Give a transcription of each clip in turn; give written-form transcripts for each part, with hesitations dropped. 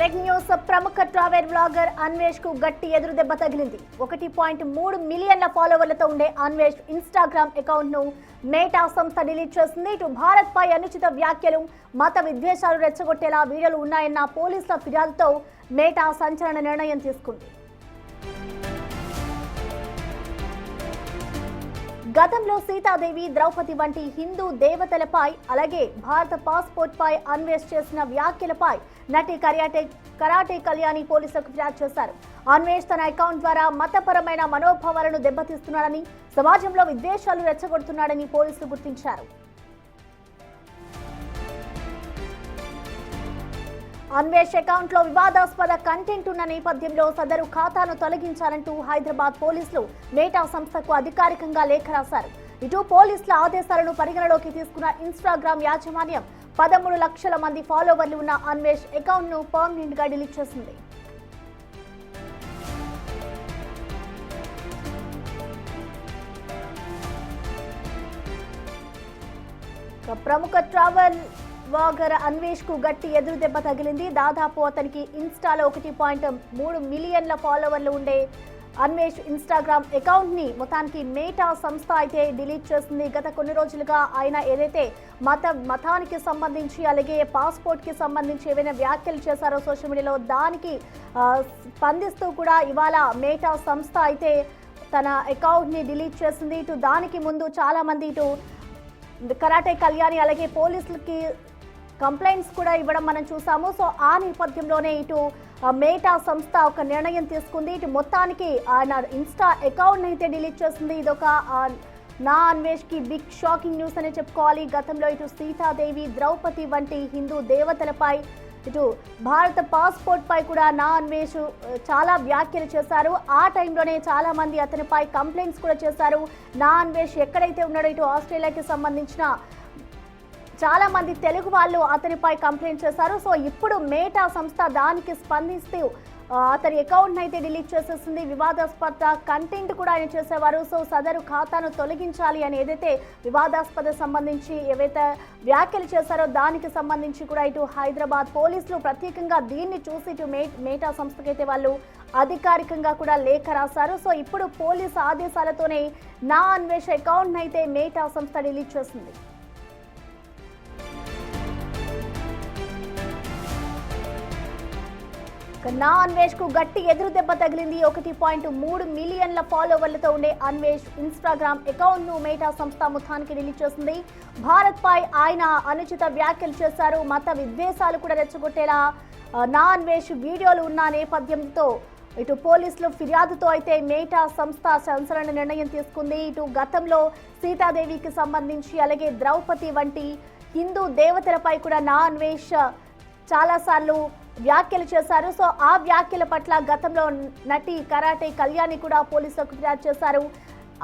Breaking news ప్రముఖ travel blogger Anvesh కు గట్టి ఎదురు దెబ్బ తగిలింది. 1.3 మిలియన్ల ఫాలోవర్లతో ఉండే అన్వేష్ ఇన్స్టాగ్రామ్ అకౌంట్ ను మేటా సంస్థ డిలీట్ చేసింది. ఇటు భారత్ పై అనుచిత వ్యాఖ్యలు, మత విద్వేషాలు రెచ్చగొట్టేలా వీడియోలు ఉన్నాయన్న పోలీసుల ఫిర్యాదుతో మేటా సంచలన నిర్ణయం తీసుకుంది. గతంలో సీతాదేవి, ద్రౌపది వంటి హిందూ దేవతలపై అలాగే భారత పాస్పోర్ట్ పై అన్వేష్ చేసిన వ్యాఖ్యలపై నటి కరాటే కళ్యాణి పోలీసులకు ఫిర్యాదు చేశారు. అన్వేష్ తన అకౌంట్ ద్వారా మతపరమైన మనోభావాలను దెబ్బతీస్తున్నాడని, సమాజంలో విద్వేషాలు రెచ్చగొడుతున్నాడని పోలీసులు గుర్తించారు. అన్వేష్ అకౌంట్ లో వివాదాస్పద కంటెంట్ ఉన్న నేపథ్యంలో సదరు ఖాతాను తొలగించాలంటూ హైదరాబాద్ పోలీసులు మేటా సంస్థకు అధికారికంగా లేఖ రాశారు. ఇటు పోలీసుల ఆదేశాలను పరిగణలోకి తీసుకున్న ఇన్స్టాగ్రామ్ యాజమాన్యం 13 లక్షల మంది ఫాలోవర్లు ఉన్న అన్వేష్ అకౌంట్ ను పర్మనెంట్ గా డిలీట్ చేసింది. ప్రముఖ ట్రావెల్ బ్లాగర్ అన్వేష్ కు గట్టి ఎదురు దెబ్బ తగిలింది. దాదాపు అతనికి ఇన్స్టాలో 1.3 మిలియన్ల ఫాలోవర్లు ఉండే అన్వేష్ ఇన్స్టాగ్రామ్ అకౌంట్ ని మొత్తానికి మేటా సంస్థ అయితే డిలీట్ చేసింది. గత కొన్ని రోజులుగా ఆయన ఏదైతే మతానికి సంబంధించి అలాగే పాస్పోర్ట్ కి సంబంధించి ఏవైనా వ్యాఖ్యలు చేశారో సోషల్ మీడియాలో, దానికి స్పందిస్తూ కూడా ఇవాళ మేటా సంస్థ అయితే తన అకౌంట్ ని డిలీట్ చేసింది. ఇటు దానికి ముందు చాలా మంది ఇటు కరాటే కళ్యాణి అలాగే పోలీసులకి కంప్లైంట్స్ కూడా ఇవ్వడం మనం చూసాము. సో ఆ నేపథ్యంలోనే ఇటు మేటా సంస్థ ఒక నిర్ణయం తీసుకుంది. ఇటు మొత్తానికి ఆయన ఇన్స్టా అకౌంట్ అయితే డిలీట్ చేసింది. ఇదొక నా అన్వేష్ కి బిగ్ షాకింగ్ న్యూస్ అనే చెప్పుకోవాలి. గతంలో ఇటు సీతాదేవి, ద్రౌపది వంటి హిందూ దేవతలపై, ఇటు భారత పాస్పోర్ట్ పై కూడా నా అన్వేష్ చాలా వ్యాఖ్యలు చేశారు. ఆ టైంలోనే చాలా మంది అతనిపై కంప్లైంట్స్ కూడా చేశారు. నా అన్వేష్ ఎక్కడైతే ఉన్నాడో ఇటు ఆస్ట్రేలియాకి సంబంధించిన చాలా మంది తెలుగు వాళ్ళు అతనిపై కంప్లైంట్ చేశారు. సో ఇప్పుడు మేటా సంస్థ దానికి స్పందిస్తూ అతని అకౌంట్ అయితే డిలీట్ చేసేసింది. వివాదాస్పద కంటెంట్ కూడా ఆయన చేసేవారు. సో సదరు ఖాతాను తొలగించాలి అని ఏదైతే వివాదాస్పద సంబంధించి ఏవైతే వ్యాఖ్యలు చేశారో దానికి సంబంధించి కూడా ఇటు హైదరాబాద్ పోలీసులు ప్రత్యేకంగా దీన్ని చూసి ఇటు మేటా సంస్థకైతే వాళ్ళు అధికారికంగా కూడా లేఖ రాశారు. సో ఇప్పుడు పోలీసు ఆదేశాలతోనే నా అన్వేష్ అకౌంట్ అయితే మేటా సంస్థ డిలీట్ చేసింది. నా అన్వేష్ కు గట్టి ఎదురు దెబ్బ తగిలింది. 1.3 మిలియన్ల ఫాలోవర్లతో ఉండే అన్వేష్ ఇన్స్టాగ్రామ్ అకౌంట్ ను మేటా సంస్థ మొత్తానికి డిలీట్ చేసింది. భారత్ పై ఆయన అనుచిత వ్యాఖ్యలు చేశారు. మత విద్వేషాలు కూడా రెచ్చగొట్టేలా నా అన్వేష్ వీడియోలు ఉన్న నేపథ్యంతో ఇటు పోలీసులు ఫిర్యాదుతో అయితే మేటా సంస్థ సంచలన నిర్ణయం తీసుకుంది. ఇటు గతంలో సీతాదేవికి సంబంధించి అలాగే ద్రౌపది వంటి హిందూ దేవతలపై కూడా నా అన్వేష్ చాలాసార్లు వ్యాఖ్యలు చేశారు. సో ఆ వ్యాఖ్యల పట్ల గతంలో నటి కరాటే కళ్యాణి కూడా పోలీసులకు ఫిర్యాదు చేశారు.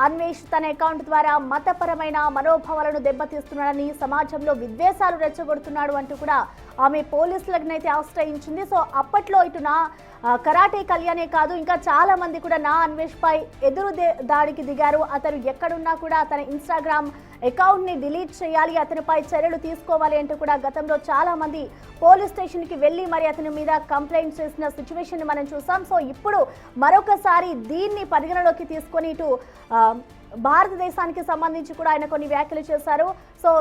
అన్వేష్ తన అకౌంట్ ద్వారా మతపరమైన మనోభావాలను దెబ్బతీస్తున్నాడని, సమాజంలో విద్వేషాలు రెచ్చగొడుతున్నాడు అంటూ కూడా ఆమె పోలీసులనైతే ఆశ్రయించింది. సో అప్పట్లో ఇటు నా కరాటే కళ్యాణే కాదు ఇంకా చాలా మంది కూడా నా అన్వేష్ పై ఎదురు దాడికి దిగారు. అతను ఎక్కడున్నా కూడా తన ఇన్స్టాగ్రామ్ అకౌంట్ ని డిలీట్ చేయాలి, అతనిపై చర్యలు తీసుకోవాలి అంటూ కూడా గతంలో చాలా మంది పోలీస్ స్టేషన్ కి వెళ్లి మరి అతని మీద కంప్లైంట్ చేసిన సిచ్యువేషన్ మనం చూసాం. సో ఇప్పుడు మరొకసారి దీన్ని పరిగణలోకి తీసుకొని ఇటు భారతదేశానికి సంబంధించి కూడా ఆయన కొన్ని వ్యాఖ్యలు చేశారు. సో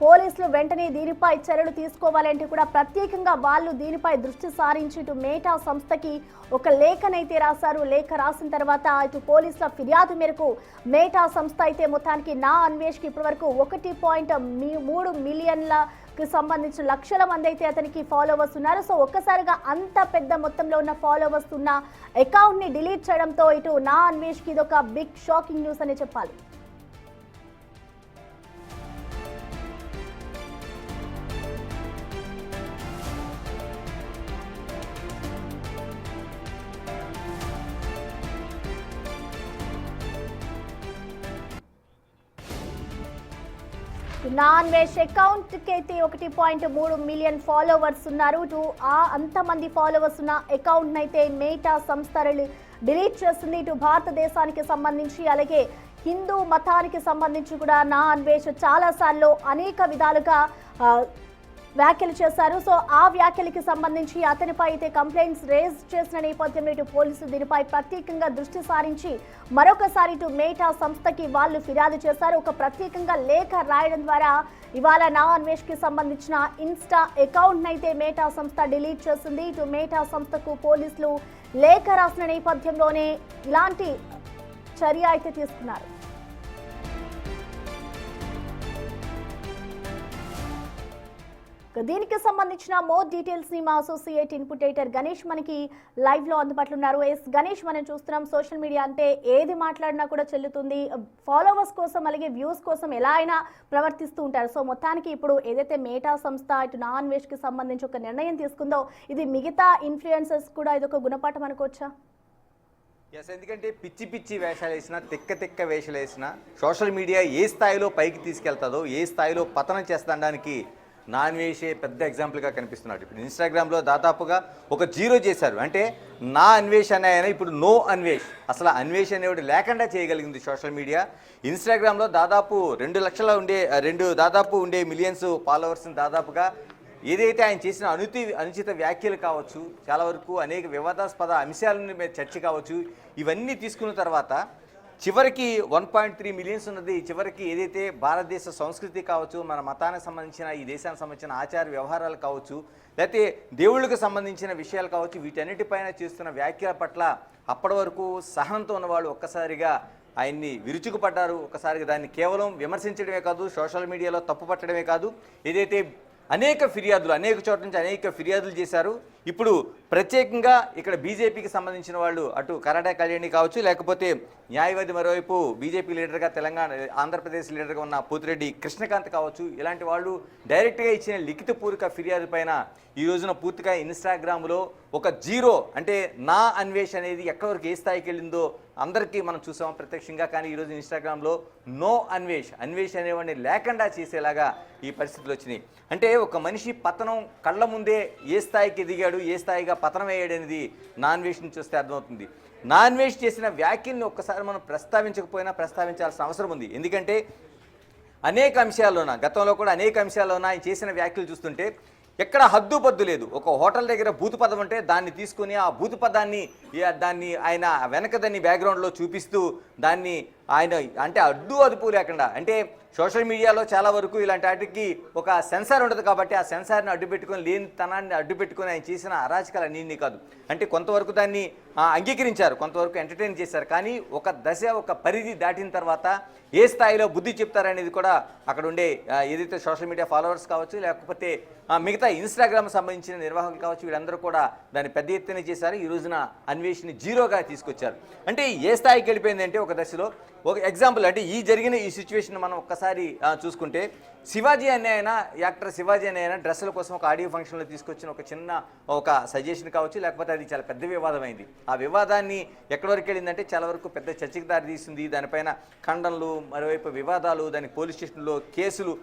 పోలీసులు వెంటనే దీనిపై చర్యలు తీసుకోవాలంటే కూడా ప్రత్యేకంగా వాళ్ళు దీనిపై దృష్టి సారించి ఇటు మేటా సంస్థకి ఒక లేఖనైతే రాశారు. లేఖ రాసిన తర్వాత ఇటు పోలీసుల ఫిర్యాదు మేరకు మేటా సంస్థ అయితే మొత్తానికి నా అన్వేష్ కి ఇప్పటివరకు 1.3 మిలియన్లకి సంబంధించిన లక్షల మంది అయితే అతనికి ఫాలోవర్స్ ఉన్నారు. సో ఒక్కసారిగా అంత పెద్ద మొత్తంలో ఉన్న ఫాలోవర్స్ ఉన్న అకౌంట్ ని డిలీట్ చేయడంతో ఇటు నా అన్వేష్ కి ఇదొక బిగ్ షాకింగ్ న్యూస్ అనే చెప్పాలి. నా అన్వేష్ అకౌంట్ కి అయితే 1.3 మిలియన్ ఫాలోవర్స్ ఉన్నారు. అంతమంది ఫాలోవర్స్ ఉన్న అకౌంట్ అయితే మేటా సంస్థ డిలీట్ చేస్తుంది. ఇటు భారతదేశానికి సంబంధించి అలాగే హిందూ మతానికి సంబంధించి కూడా నా అన్వేష్ చాలాసార్లు అనేక విధాలుగా వ్యాఖ్యలు చేశారు. సో ఆ వ్యాఖ్యలకి సంబంధించి అతనిపై అయితే కంప్లైంట్స్ రేజ్ చేసిన నేపథ్యంలో ఇటు పోలీసులు దీనిపై ప్రత్యేకంగా దృష్టి సారించి మరొకసారి ఇటు మేటా సంస్థకి వాళ్ళు ఫిర్యాదు చేశారు. ఒక ప్రత్యేకంగా లేఖ రాయడం ద్వారా ఇవాళ నా అన్వేష్ కి సంబంధించిన ఇన్స్టా అకౌంట్ అయితే మేటా సంస్థ డిలీట్ చేసింది. ఇటు మేటా సంస్థకు పోలీసులు లేఖ రాసిన నేపథ్యంలోనే ఇలాంటి చర్య అయితే తీసుకున్నారు. దీనికి సంబంధించిన మోర్ డీటెయిల్స్ ని మా అసోసియేట్ ఇన్పుట్ ఎడిటర్ గణేష్ మనకి లైవ్ లో అందుబాటులో ఉన్నారు. గణేష్, మనం చూస్తున్నాం సోషల్ మీడియా అంటే ఏది మాట్లాడినా కూడా చెల్లుతుంది. ఫాలోవర్స్ కోసం అలాగే వ్యూస్ కోసం ఎలా అయినా ప్రవర్తిస్తూ ఉంటారు. సో మొత్తానికి ఇప్పుడు ఏదైతే మేటా సంస్థ ఇటు నా అన్వేష్ కి సంబంధించి ఒక నిర్ణయం తీసుకుందో ఇది మిగతా ఇన్ఫ్లుయెన్సర్స్ కూడా ఇది ఒక గుణపాఠం అనుకోవచ్చా? ఎస్, ఎందుకంటే పిచ్చి పిచ్చి వేషాలు వేసినా తిక్క వేషాలు వేసినా సోషల్ మీడియా ఏ స్థాయిలో పైకి తీసుకెళ్తుందో ఏ స్థాయిలో పతనం చేస్తడానికి నా అన్వేషే పెద్ద ఎగ్జాంపుల్గా కనిపిస్తున్నాడు. ఇప్పుడు ఇన్స్టాగ్రామ్లో దాదాపుగా ఒక 0 చేశారు. అంటే నా అన్వేష్ అనే ఆయన ఇప్పుడు నో అన్వేష్, అసలు అన్వేష్ అనేవాడు లేకుండా చేయగలిగింది సోషల్ మీడియా. ఇన్స్టాగ్రామ్లో దాదాపు 2 లక్షల ఉండే మిలియన్స్ ఫాలోవర్స్ని దాదాపుగా ఏదైతే ఆయన చేసిన అనుచిత వ్యాఖ్యలు కావచ్చు, చాలా వరకు అనేక వివాదాస్పద అంశాలని మీద చర్చ కావచ్చు, ఇవన్నీ తీసుకున్న తర్వాత చివరికి 1.3 మిలియన్స్ ఉన్నది. చివరికి ఏదైతే భారతదేశ సంస్కృతి కావచ్చు, మన మతానికి సంబంధించిన ఈ దేశానికి సంబంధించిన ఆచార వ్యవహారాలు కావచ్చు, లేకపోతే దేవుళ్ళకి సంబంధించిన విషయాలు కావచ్చు, వీటన్నిటిపైన చేస్తున్న వ్యాఖ్యల పట్ల అప్పటి వరకు సహనంతో ఉన్నవాళ్ళు ఒక్కసారిగా ఆయన్ని విరుచుకుపడ్డారు. ఒక్కసారిగా దాన్ని కేవలం విమర్శించడమే కాదు, సోషల్ మీడియాలో తప్పు పట్టడమే కాదు, ఏదైతే అనేక చోట్ల నుంచి అనేక ఫిర్యాదులు చేశారు. ఇప్పుడు ప్రత్యేకంగా ఇక్కడ బీజేపీకి సంబంధించిన వాళ్ళు అటు కరాటే కళ్యాణి కావచ్చు, లేకపోతే న్యాయవాది మరోవైపు బీజేపీ లీడర్గా ఆంధ్రప్రదేశ్ లీడర్గా ఉన్న పోతిరెడ్డి కృష్ణకాంత్ కావచ్చు, ఇలాంటి వాళ్ళు డైరెక్ట్గా ఇచ్చిన లిఖితపూర్వక ఫిర్యాదు పైన ఈ రోజున పూర్తిగా ఇన్స్టాగ్రామ్లో ఒక 0 అంటే నా అన్వేష్ అనేది ఎక్కడి వరకు ఏ స్థాయికి వెళ్ళిందో అందరికీ మనం చూసాం ప్రత్యక్షంగా. కానీ ఈరోజు ఇన్స్టాగ్రామ్లో నో అన్వేష్ అనేవాడిని లేకుండా చేసేలాగా ఈ పరిస్థితులు వచ్చినాయి. అంటే ఒక మనిషి పతనం కళ్ళ ముందే ఏ స్థాయికి ఎదిగాడు, ఏ స్థాయిగా పతనం అయ్యాడు అనేది నా అన్వేష్ నుంచి వస్తే అర్థమవుతుంది. నా అన్వేష్ చేసిన వ్యాఖ్యల్ని ఒక్కసారి మనం ప్రస్తావించాల్సిన అవసరం ఉంది. ఎందుకంటే అనేక అంశాల్లోన గతంలో కూడా అనేక అంశాల్లోన ఆయన చేసిన వ్యాఖ్యలు చూస్తుంటే ఎక్కడ హద్దుపద్దు లేదు. ఒక హోటల్ దగ్గర బూతు పదం ఉంటే దాన్ని తీసుకుని ఆ బూతు పదాన్ని ఆయన వెనక దాన్ని బ్యాక్గ్రౌండ్లో చూపిస్తూ దాన్ని ఆయన అంటే అదుపు లేకుండా, అంటే సోషల్ మీడియాలో చాలా వరకు ఇలాంటి వాటికి ఒక సెన్సార్ ఉండదు కాబట్టి ఆ సెన్సార్ని అడ్డుపెట్టుకొని లేనితనాన్ని అడ్డుపెట్టుకొని ఆయన చేసిన అరాచకాలు అన్నీ కాదు. అంటే కొంతవరకు దాన్ని అంగీకరించారు, కొంతవరకు ఎంటర్టైన్ చేశారు. కానీ ఒక దశ ఒక పరిధి దాటిన తర్వాత ఏ స్థాయిలో బుద్ధి చెప్తారనేది కూడా అక్కడ ఉండే ఏదైతే సోషల్ మీడియా ఫాలోవర్స్ కావచ్చు, లేకపోతే మిగతా ఇన్స్టాగ్రామ్ సంబంధించిన నిర్వాహకులు కావచ్చు, వీళ్ళందరూ కూడా దాన్ని పెద్ద ఎత్తున చేశారు. ఈ రోజున అన్వేషణని 0గా తీసుకొచ్చారు. అంటే ఏ స్థాయికి వెళ్ళిపోయిందంటే ఒక దశలో ఒక ఎగ్జాంపుల్ అంటే ఈ సిచ్యువేషన్ మనం ఒక్కసారి చూసుకుంటే యాక్టర్ శివాజీ అనే ఆయన డ్రెస్సుల కోసం ఒక ఆడియో ఫంక్షన్లో తీసుకొచ్చిన ఒక చిన్న సజెషన్ కావచ్చు, లేకపోతే అది చాలా పెద్ద వివాదమైంది. ఆ వివాదాన్ని ఎక్కడి వరకు వెళ్ళిందంటే చాలా వరకు పెద్ద చర్చకి దారి తీస్తుంది. దానిపైన ఖండనలు, మరోవైపు వివాదాలు, దానికి పోలీస్ స్టేషన్లో కేసులు,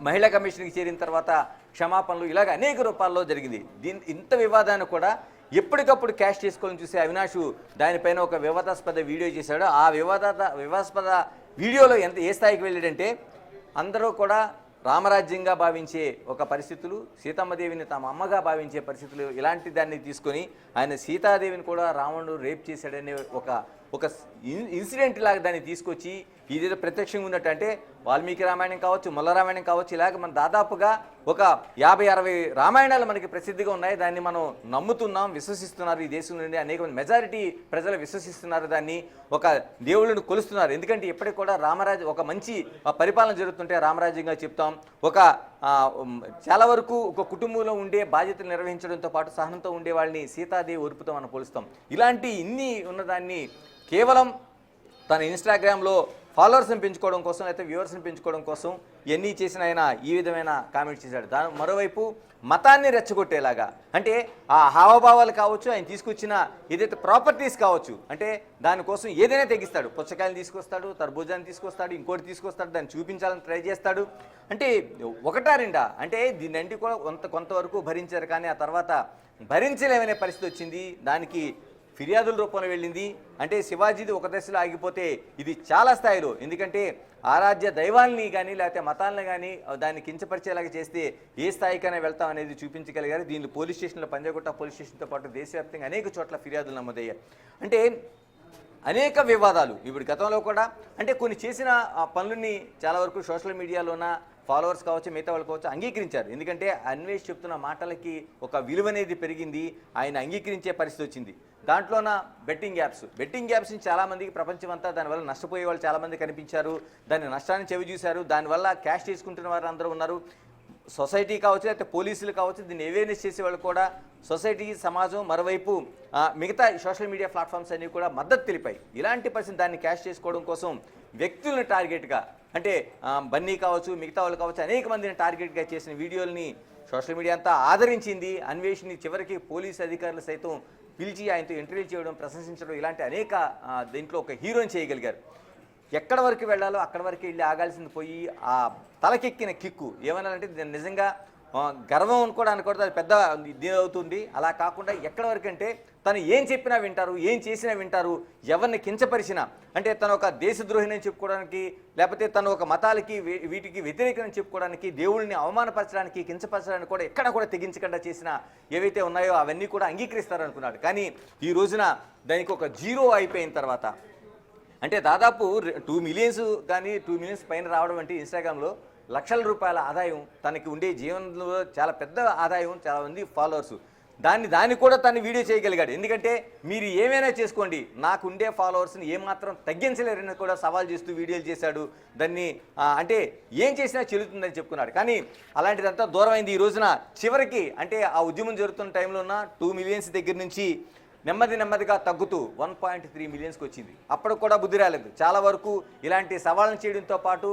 మహిళా కమిషన్కి చేరిన తర్వాత క్షమాపణలు, ఇలాగ అనేక రూపాల్లో జరిగింది. ఇంత వివాదాన్ని కూడా ఎప్పటికప్పుడు క్యాష్ చేసుకోవాలని చూసే అవినాష్ దానిపైన ఒక వివాదాస్పద వీడియో చేశాడు. ఆ వివాదాస్పద వీడియోలో ఏ స్థాయికి వెళ్ళాడంటే అందరూ కూడా రామరాజ్యంగా భావించే ఒక పరిస్థితులు, సీతమ్మదేవిని తమ అమ్మగా భావించే పరిస్థితులు, ఇలాంటి దాన్ని తీసుకొని ఆయన సీతాదేవిని కూడా రావణుడు రేప్ చేశాడనే ఒక ఇన్సిడెంట్ లాగా దాన్ని తీసుకొచ్చి ఇదేదో ప్రత్యక్షంగా ఉన్నట్టు, అంటే వాల్మీకి రామాయణం కావచ్చు, ముల్ల రామాయణం కావచ్చు, ఇలాగ మన దాదాపుగా ఒక 50-60 రామాయణాలు మనకి ప్రసిద్ధిగా ఉన్నాయి. దాన్ని మనం నమ్ముతున్నాం, విశ్వసిస్తున్నారు. ఈ దేశం నుండి అనేక మంది మెజారిటీ ప్రజలు విశ్వసిస్తున్నారు, దాన్ని ఒక దేవుళ్ళను కొలుస్తున్నారు. ఎందుకంటే ఎప్పటికి కూడా రామరాజ్యం ఒక మంచి పరిపాలన జరుగుతుంటే రామరాజ్యంగా చెప్తాం. చాలా వరకు ఒక కుటుంబంలో ఉండే బాధ్యతలు నిర్వహించడంతో పాటు సహనంతో ఉండే వాళ్ళని సీతాదేవి ఓర్పుతో మనం పోలుస్తాం. ఇలాంటి ఇన్ని ఉన్నదాన్ని కేవలం తన ఇన్స్టాగ్రామ్లో ఫాలోవర్స్ని పెంచుకోవడం కోసం, లేకపోతే వ్యూవర్స్ని పెంచుకోవడం కోసం ఎన్ని చేసిన ఆయన ఈ విధమైన కామెంట్స్ చేశాడు. మరోవైపు మతాన్ని రెచ్చగొట్టేలాగా, అంటే ఆ హావభావాలు కావచ్చు, ఆయన తీసుకొచ్చిన ఏదైతే ప్రాపర్టీస్ కావచ్చు, అంటే దానికోసం ఏదైనా తెగిస్తాడు. పుచ్చకాయలు తీసుకొస్తాడు, తర్బూజాన్ని తీసుకొస్తాడు, ఇంకోటి తీసుకొస్తాడు, దాన్ని చూపించాలని ట్రై చేస్తాడు. అంటే ఒకటా రెండా, అంటే దీన్ని కూడా కొంతవరకు భరించారు. కానీ ఆ తర్వాత భరించలేమనే పరిస్థితి వచ్చింది. దానికి ఫిర్యాదుల రూపంలో వెళ్ళింది. అంటే శివాజీది ఒక దశలో ఆగిపోతే ఇది చాలా స్థాయిలో, ఎందుకంటే ఆరాధ్య దైవాల్ని కానీ లేకపోతే మతాలను కానీ దాన్ని కించపరిచేలాగా చేస్తే ఏ స్థాయికైనా వెళ్తాం అనేది చూపించగలిగారు. దీనిలో పోలీస్ స్టేషన్లో, పంజాగుట్ట పోలీస్ స్టేషన్తో పాటు దేశవ్యాప్తంగా అనేక చోట్ల ఫిర్యాదులు నమోదయ్యాయి. అంటే అనేక వివాదాలు ఇప్పుడు గతంలో కూడా, అంటే కొన్ని చేసిన పనులని చాలా వరకు సోషల్ మీడియాలోన ఫాలోవర్స్ కావచ్చు, మిగతా వాళ్ళు కావచ్చు అంగీకరించారు. ఎందుకంటే అన్వేష్ చెప్తున్న మాటలకి ఒక విలువ అనేది పెరిగింది, ఆయన అంగీకరించే పరిస్థితి వచ్చింది. దాంట్లోన బెట్టింగ్ యాప్స్ని చాలామందికి ప్రపంచం అంతా దానివల్ల నష్టపోయే వాళ్ళు చాలామంది కనిపించారు, దాని నష్టాన్ని చెవి చూశారు, దానివల్ల క్యాష్ చేసుకుంటున్న వారు అందరూ ఉన్నారు. సొసైటీ కావచ్చు, లేకపోతే పోలీసులు కావచ్చు, దీన్ని అవేర్నెస్ చేసే వాళ్ళు కూడా, సొసైటీ, సమాజం, మరోవైపు మిగతా సోషల్ మీడియా ప్లాట్ఫామ్స్ అన్నీ కూడా మద్దతు తెలిపాయి. ఇలాంటి పరిస్థితి దాన్ని క్యాష్ చేసుకోవడం కోసం వ్యక్తులను టార్గెట్గా, అంటే బన్నీ కావచ్చు, మిగతా వాళ్ళు కావచ్చు, అనేక మందిని టార్గెట్గా చేసిన వీడియోల్ని సోషల్ మీడియా అంతా ఆదరించింది. అన్వేషణని చివరికి పోలీసు అధికారులు సైతం పిలిచి ఆయనతో ఇంటర్వ్యూ చేయడం, ప్రశంసించడం, ఇలాంటి అనేక దీంట్లో ఒక హీరోని చేయగలిగారు. ఎక్కడ వరకు వెళ్ళాలో అక్కడ వరకు వెళ్ళి ఆగాల్సింది పోయి ఆ తలకెక్కిన కిక్కు ఏమనాలంటే నిజంగా గర్వం అనుకోవడానికి కూడా అది పెద్ద ఇది అవుతుంది. అలా కాకుండా ఎక్కడ వరకు అంటే తను ఏం చెప్పినా వింటారు, ఏం చేసినా వింటారు, ఎవరిని కించపరిచినా, అంటే తను ఒక దేశద్రోహిని చెప్పుకోవడానికి, లేకపోతే తను ఒక మతాలకి వీటికి వ్యతిరేకం చెప్పుకోవడానికి, దేవుళ్ళని అవమానపరచడానికి, కించపరచడానికి కూడా ఎక్కడ కూడా తెగించకుండా చేసిన ఏవైతే ఉన్నాయో అవన్నీ కూడా అంగీకరిస్తారనుకున్నాడు. కానీ ఈ రోజున దానికి ఒక జీరో అయిపోయిన తర్వాత, అంటే దాదాపు 2 మిలియన్స్ కానీ 2 మిలియన్స్ పైన రావడం అంటే ఇన్స్టాగ్రామ్లో లక్షల రూపాయల ఆదాయం, తనకి ఉండే జీవనంలో చాలా పెద్ద ఆదాయం, చాలా మంది ఫాలోవర్స్, దాన్ని కూడా తను వీడియో చేయగలిగాడు. ఎందుకంటే మీరు ఏమైనా చేసుకోండి, నాకు ఉండే ఫాలోవర్స్ని ఏమాత్రం తగ్గించలేరని కూడా సవాల్ చేస్తూ వీడియోలు చేశాడు. దాన్ని అంటే ఏం చేసినా చెల్లుతుందని చెప్పుకున్నాడు. కానీ అలాంటిదంతా దూరం అయింది. ఈ రోజున చివరికి అంటే ఆ ఉద్యమం జరుగుతున్న టైంలో ఉన్న 2 మిలియన్స్ దగ్గర నుంచి నెమ్మదిగా తగ్గుతూ 1.3 మిలియన్స్కి వచ్చింది. అప్పుడు కూడా బుద్ధి రాలేదు. చాలా వరకు ఇలాంటి సవాళ్ళను చేయడంతో పాటు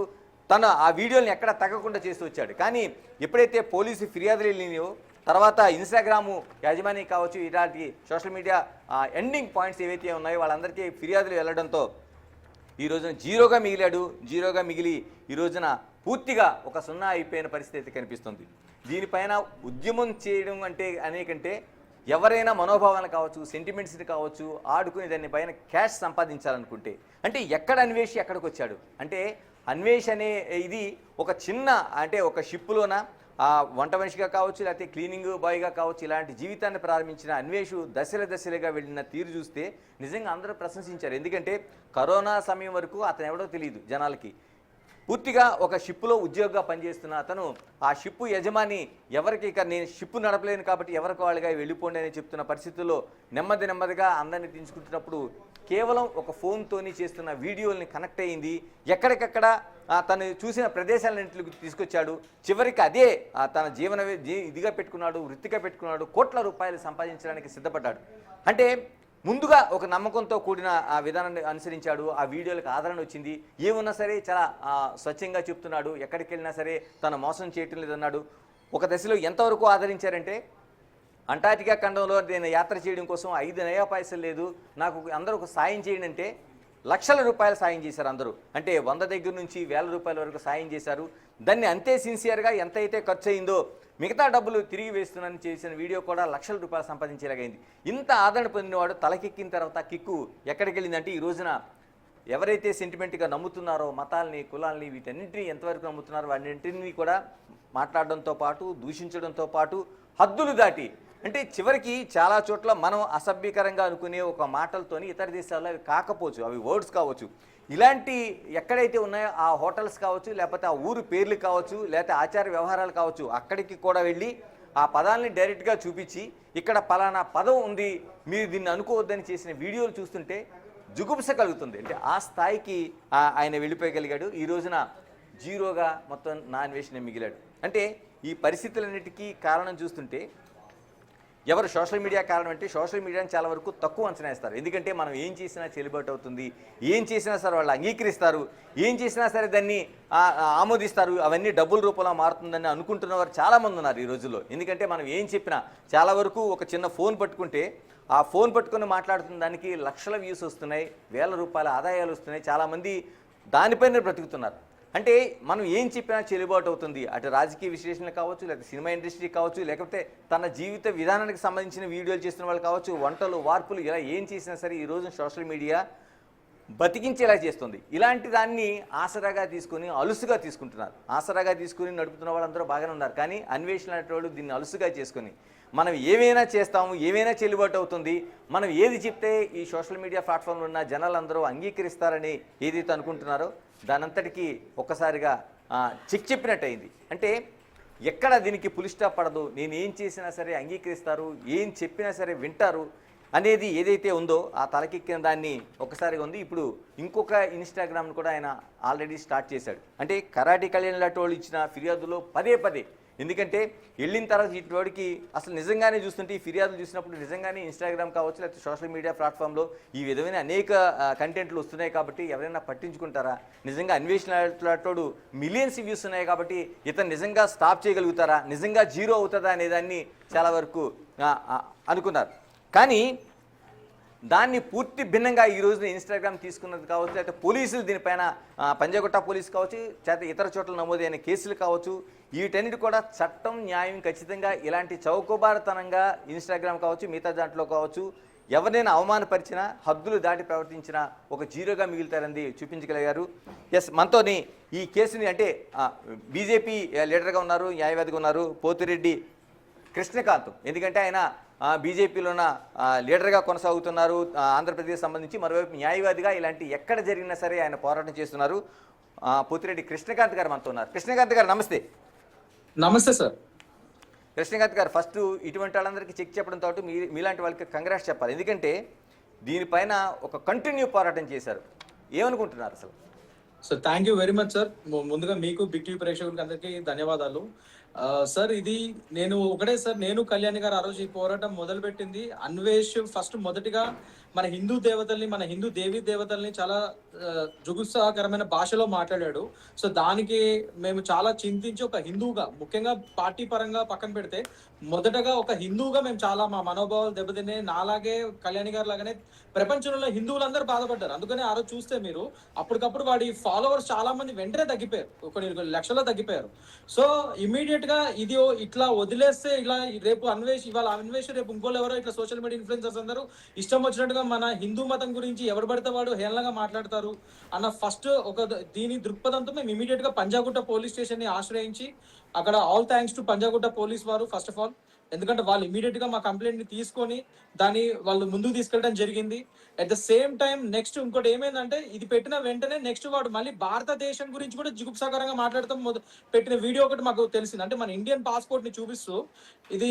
తను ఆ వీడియోని ఎక్కడ తగ్గకుండా చేస్తూ వచ్చాడు. కానీ ఎప్పుడైతే పోలీసు ఫిర్యాదులు వెళ్ళినాయో, తర్వాత ఇన్స్టాగ్రాము యాజమాన్యం కావచ్చు, ఇలాంటి సోషల్ మీడియా ఎండింగ్ పాయింట్స్ ఏవైతే ఉన్నాయో వాళ్ళందరికీ ఫిర్యాదులు వెళ్ళడంతో ఈ రోజున జీరోగా మిగిలి ఈ రోజున పూర్తిగా ఒక 0 అయిపోయిన పరిస్థితి కనిపిస్తుంది. దీనిపైన ఉద్యమం చేయడం అంటే అనేకంటే ఎవరైనా మనోభావాలు కావచ్చు, సెంటిమెంట్స్ని కావచ్చు ఆడుకుని దాని పైన క్యాష్ సంపాదించాలనుకుంటే, అంటే ఎక్కడ అన్వేష్ ఎక్కడికి వచ్చాడు అంటే, అన్వేష్ అనే ఇది ఒక చిన్న, అంటే ఒక షిప్లోన వంట మనిషిగా కావచ్చు, లేకపోతే క్లీనింగ్ బాయ్గా కావచ్చు, ఇలాంటి జీవితాన్ని ప్రారంభించిన అన్వేష్ దశలుగా వెళ్ళిన తీరు చూస్తే నిజంగా అందరూ ప్రశంసించారు. ఎందుకంటే కరోనా సమయం వరకు అతను ఎవడో తెలియదు జనాలకి. పూర్తిగా ఒక షిప్పులో ఉద్యోగంగా పనిచేస్తున్న అతను ఆ షిప్పు యజమాని ఎవరికి ఇక నేను షిప్పు నడపలేను కాబట్టి ఎవరికి వాళ్ళుగా వెళ్ళిపోండి అని చెప్తున్న పరిస్థితుల్లో నెమ్మదిగా అందరినీ తీసుకుంటున్నప్పుడు కేవలం ఒక ఫోన్తోని చేస్తున్న వీడియోల్ని కనెక్ట్ అయ్యింది. ఎక్కడికక్కడ తను చూసిన ప్రదేశాలన్నింటికి తీసుకొచ్చాడు. చివరికి అదే తన ఇదిగా పెట్టుకున్నాడు, వృత్తిగా పెట్టుకున్నాడు. కోట్ల రూపాయలు సంపాదించడానికి సిద్ధపడ్డాడు. అంటే ముందుగా ఒక నమ్మకంతో కూడిన ఆ విధానాన్ని అనుసరించాడు. ఆ వీడియోలకు ఆదరణ వచ్చింది. ఏమున్నా సరే చాలా స్వచ్ఛంగా చెప్తున్నాడు. ఎక్కడికి వెళ్ళినా సరే తను మోసం చేయటం లేదన్నాడు. ఒక దశలో ఎంతవరకు ఆదరించారంటే, అంటార్టికా ఖండంలో నేను యాత్ర చేయడం కోసం 5 నయా పైసలు లేదు, నాకు అందరూ ఒక సాయం చేయండి అంటే లక్షల రూపాయలు సాయం చేశారు అందరూ. అంటే 100 దగ్గర నుంచి 1000 రూపాయల వరకు సాయం చేశారు. దాన్ని అంతే సిన్సియర్గా ఎంతైతే ఖర్చు అయిందో మిగతా డబ్బులు తిరిగి వేస్తున్నానని చేసిన వీడియో కూడా లక్షల రూపాయలు సంపాదించేలాగైంది. ఇంత ఆదరణ పొందినవాడు తలకెక్కిన తర్వాత కిక్కు ఎక్కడికి వెళ్ళిందంటే, ఈ రోజున ఎవరైతే సెంటిమెంట్గా నమ్ముతున్నారో మతాల్ని, కులాల్ని, వీటన్నింటినీ ఎంతవరకు నమ్ముతున్నారో వాటిన్నింటినీ కూడా మాట్లాడడంతో పాటు, దూషించడంతో పాటు హద్దులు దాటి, అంటే చివరికి చాలా చోట్ల మనం అసభ్యకరంగా అనుకునే ఒక మాటలతోని ఇతర దేశాల్లో అవి కాకపోవచ్చు, అవి వర్డ్స్ కావచ్చు, ఇలాంటి ఎక్కడైతే ఉన్నాయో ఆ హోటల్స్ కావచ్చు, లేకపోతే ఆ ఊరు పేర్లు కావచ్చు, లేకపోతే ఆచార వ్యవహారాలు కావచ్చు, అక్కడికి కూడా వెళ్ళి ఆ పదాలని డైరెక్ట్గా చూపించి ఇక్కడ పలానా పదం ఉంది మీరు దీన్ని అనుకోవద్దని చేసిన వీడియోలు చూస్తుంటే జుగుప్స కలుగుతుంది. అంటే ఆ స్థాయికి ఆయన వెళ్ళిపోయగలిగాడు. ఈ రోజున జీరోగా మొత్తం నాన్వేషణ మిగిలాడు. అంటే ఈ పరిస్థితులన్నిటికీ కారణం చూస్తుంటే ఎవరు సోషల్ మీడియా కారణం అంటే, సోషల్ మీడియాని చాలా వరకు తక్కువ అంచనా వేస్తారు. ఎందుకంటే మనం ఏం చేసినా చెల్లుబాటు అవుతుంది, ఏం చేసినా సరే వాళ్ళు అంగీకరిస్తారు, ఏం చేసినా సరే దాన్ని ఆమోదిస్తారు, అవన్నీ డబ్బుల రూపంలో మారుతుందని అనుకుంటున్న వారు చాలామంది ఉన్నారు ఈ రోజుల్లో. ఎందుకంటే మనం ఏం చెప్పినా చాలా వరకు ఒక చిన్న ఫోన్ పట్టుకుంటే ఆ ఫోన్ పట్టుకుని మాట్లాడుతున్న దానికి లక్షల వ్యూస్ వస్తున్నాయి, 1000 రూపాయల ఆదాయాలు వస్తున్నాయి. చాలామంది దానిపైనే బ్రతుకుతున్నారు. అంటే మనం ఏం చెప్పినా చెల్లుబాటు అవుతుంది. అటు రాజకీయ విశ్లేషణలు కావచ్చు, లేకపోతే సినిమా ఇండస్ట్రీ కావచ్చు, లేకపోతే తన జీవిత విధానానికి సంబంధించిన వీడియోలు చేస్తున్న వాళ్ళు కావచ్చు, వంటలు, వార్పులు ఇలా ఏం చేసినా సరే ఈ రోజు సోషల్ మీడియా బతికించేలా చేస్తుంది. ఇలాంటి దాన్ని ఆసరాగా తీసుకొని అలుసుగా తీసుకుంటున్నారు. ఆసరాగా తీసుకుని నడుపుతున్న వాళ్ళందరూ బాగానే ఉన్నారు. కానీ అన్వేషణ అనేటోళ్ళు దీన్ని అలుసుగా చేసుకొని మనం ఏమైనా చేస్తాము, ఏమైనా చెల్లుబాటు అవుతుంది, మనం ఏది చెప్తే ఈ సోషల్ మీడియా ప్లాట్ఫామ్లో ఉన్న జనాలందరూ అంగీకరిస్తారని ఏదైతే అనుకుంటున్నారో దానంతటికీ ఒక్కసారిగా చెక్ చెప్పినట్టు అయింది. అంటే ఎక్కడ దీనికి పులి స్టాప్ పడదు, నేను ఏం చేసినా సరే అంగీకరిస్తారు, ఏం చెప్పినా సరే వింటారు అనేది ఏదైతే ఉందో ఆ తలకెక్కిన దాన్ని ఒక్కసారిగా ఉంది. ఇప్పుడు ఇంకొక ఇన్స్టాగ్రామ్ను కూడా ఆయన ఆల్రెడీ స్టార్ట్ చేశాడు. అంటే కరాటి కళ్యాణ్ లాంటి వాళ్ళు ఇచ్చిన ఫిర్యాదులో పదే పదే, ఎందుకంటే వెళ్ళిన తర్వాత ఇటువాడికి అసలు నిజంగానే చూస్తుంటే ఈ ఫిర్యాదులు చూసినప్పుడు నిజంగానే ఇన్స్టాగ్రామ్ కావచ్చు, లేకపోతే సోషల్ మీడియా ప్లాట్ఫామ్లో ఈ విధమైన అనేక కంటెంట్లు వస్తున్నాయి కాబట్టి ఎవరైనా పట్టించుకుంటారా, నిజంగా అన్వేషణతోడు మిలియన్స్ వ్యూస్ ఉన్నాయి కాబట్టి ఇతను నిజంగా స్టాప్ చేయగలుగుతారా, నిజంగా జీరో అవుతుందా అనేదాన్ని చాలా వరకు అనుకున్నారు. కానీ దాన్ని పూర్తి భిన్నంగా ఈ రోజున ఇన్స్టాగ్రామ్ తీసుకున్నది కావచ్చు, లేకపోతే పోలీసులు దీనిపైన పంజాగుట్ట పోలీసు కావచ్చు, లేకపోతే ఇతర చోట్ల నమోదైన కేసులు కావచ్చు, వీటన్నిటి కూడా చట్టం న్యాయం ఖచ్చితంగా ఇలాంటి చౌకబారుతనంగా ఇన్స్టాగ్రామ్ కావచ్చు, మిగతా దాంట్లో కావచ్చు, ఎవరినైనా అవమానపరిచినా, హద్దులు దాటి ప్రవర్తించినా ఒక జీరోగా మిగులుతారని చూపించగలిగారు. ఎస్, మనతోని ఈ కేసుని అంటే బీజేపీ లీడర్గా ఉన్నారు, న్యాయవాదిగా ఉన్నారు పోతిరెడ్డి కృష్ణకాంత్. ఎందుకంటే ఆయన బీజేపీలోన లీడర్గా కొనసాగుతున్నారు ఆంధ్రప్రదేశ్ సంబంధించి, మరోవైపు న్యాయవాదిగా ఇలాంటి ఎక్కడ జరిగినా సరే ఆయన పోరాటం చేస్తున్నారు. పోతిరెడ్డి కృష్ణకాంత్ గారు మనతో ఉన్నారు. కృష్ణకాంత్ గారు నమస్తే. నమస్తే సార్. కృష్ణకాంత్ గారు, ఫస్ట్ ఇటువంటి వాళ్ళందరికీ చెక్ చెప్పడంతో మీలాంటి వాళ్ళకి కంగ్రాట్స్ చెప్పాలి. ఎందుకంటే దీనిపైన ఒక కంటిన్యూ పోరాటం చేశారు. ఏమనుకుంటున్నారు అసలు? So thank you very much sir. ముందుగా మీకు బిగ్ టీవీ ప్రేక్షకులకి అందరికీ ధన్యవాదాలు. సార్, ఇది నేను కళ్యాణి గారు ఆ రోజు ఈ పోరాటం మొదలుపెట్టింది. అన్వేష్ ఫస్ట్ మొదటిగా మన హిందూ దేవతల్ని, మన హిందూ దేవీ దేవతల్ని చాలా జుగుత్సాహకరమైన భాషలో మాట్లాడాడు. సో దానికి మేము చాలా చింతించి ఒక హిందూగా, ముఖ్యంగా పార్టీ పరంగా పక్కన పెడితే, మొదటగా ఒక హిందూగా మేము చాలా మా మనోభావాలు దెబ్బతినే, నాలాగే కళ్యాణి గారు లాగానే ప్రపంచంలో హిందువులందరూ బాధపడ్డారు. అందుకని ఆ రోజు చూస్తే మీరు అప్పటికప్పుడు వాడి ఫాలోవర్స్ చాలా మంది వెంటనే తగ్గిపోయారు, కొన్ని లక్షల్లో తగ్గిపోయారు. సో ఇమీడియట్ గా ఇది ఇట్లా వదిలేస్తే, ఇలా రేపు ఇవాళ అన్వేష్ రేపు ఇంకోళ్ళు ఎవరో ఇట్లా సోషల్ మీడియా ఇన్ఫ్లుయెన్సర్స్ అందరూ ఇష్టం వచ్చినట్టుగా మన హిందూ మతం గురించి ఎవరు పడితే వాడు హేళనగా మాట్లాడతారు అన్న ఫస్ట్ దీని దృక్పథంతో మేము ఇమీడియట్ గా పంజాగుట్ట పోలీస్ స్టేషన్ ని ఆశ్రయించి, అక్కడ all thanks to Panjagutta police వారు ఫస్ట్ ఆఫ్ ఆల్, ఎందుకంటే వాళ్ళు ఇమీడియట్ గా మా కంప్లైంట్ ని తీసుకొని దాన్ని వాళ్ళు ముందుకు తీసుకెళ్ళడం జరిగింది. At the same time next ఇంకోటి ఏమైందంటే, ఇది పెట్టిన వెంటనే నెక్స్ట్ వాడు మళ్ళీ భారతదేశం గురించి కూడా జిగుప్సాకరంగా మాట్లాడతాం పెట్టిన వీడియో ఒకటి మాకు తెలిసింది. అంటే మన ఇండియన్ పాస్పోర్ట్ ని చూపిస్తూ ఇది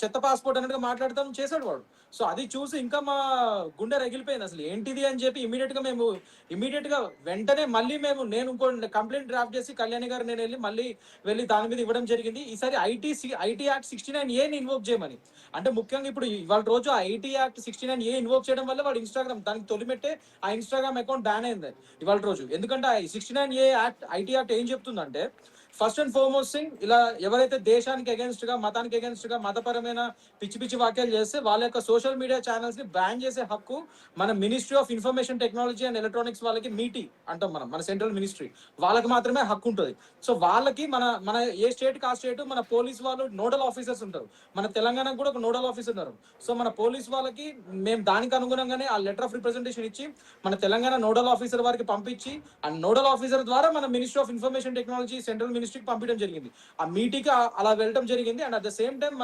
చెత్త పాస్పోర్ట్ అన్నట్టుగా మాట్లాడతాం చేశాడు వాడు. సో అది చూసి ఇంకా మా గుండె రగిలిపోయింది, అసలు ఏంటిది అని చెప్పి ఇమీడియట్ గా వెంటనే మళ్ళీ నేను ఇంకో కంప్లైంట్ డ్రాఫ్ట్ చేసి కళ్యాణి గారు నేను వెళ్ళి దాని మీద ఇవ్వడం జరిగింది. ఈసారి ఐటీ యాక్ట్ 69A ఇన్వోక్ చేయమని. అంటే ముఖ్యంగా ఇప్పుడు ఇవాళ రోజు ఐటీ యాక్ట్ 69A ఇన్వోక్ చేయడం వల్ల వాడు ఇన్స్టాగ్రామ్ దానికి తొలిమెట్టే ఆ ఇన్స్టాగ్రామ్ అకౌంట్ బ్యాన్ అయింది ఇవాళ రోజు. ఎందుకంటే 69A యాక్ట్ ఐటీ యాక్ట్ ఏం చెప్తుందంటే, ఫస్ట్ అండ్ ఫార్మోస్ట్ థింగ్, ఇలా ఎవరైతే దేశానికి అగేన్స్ట్ గా, మతానికి అగేన్స్ట్ గా, మతపరమైన పిచ్చి వాక్యాలు చేస్తే వాళ్ళ యొక్క సోషల్ మీడియా ఛానల్స్ ని బ్యాన్ చేసే హక్కు మన ministry of information technology and electronics వాళ్ళకి, మీటీ అంటాం మన సెంట్రల్ మినిస్ట్రీ, వాళ్ళకి మాత్రమే హక్కు ఉంటుంది. సో వాళ్ళకి మన ఏ స్టేట్ కా స్టేట్ మన పోలీస్ వాళ్ళు నోడల్ ఆఫీసర్స్ ఉంటారు. మన తెలంగాణకు కూడా ఒక నోడల్ ఆఫీసర్ ఉన్నారు. సో మన పోలీస్ వాళ్ళకి మేము దానికి అనుగుణంగానే ఆ లెటర్ ఆఫ్ రిప్రజెంటేషన్ ఇచ్చి మన తెలంగాణ నోడల్ ఆఫీసర్ వారికి పంపించి, ఆ నోడల్ ఆఫీసర్ ద్వారా మన ministry of information technology central మినిస్ట్రీకి పంపించడం జరిగింది. ఆ మీటింగ్ అలా వెళ్ళడం జరిగింది. And at the same time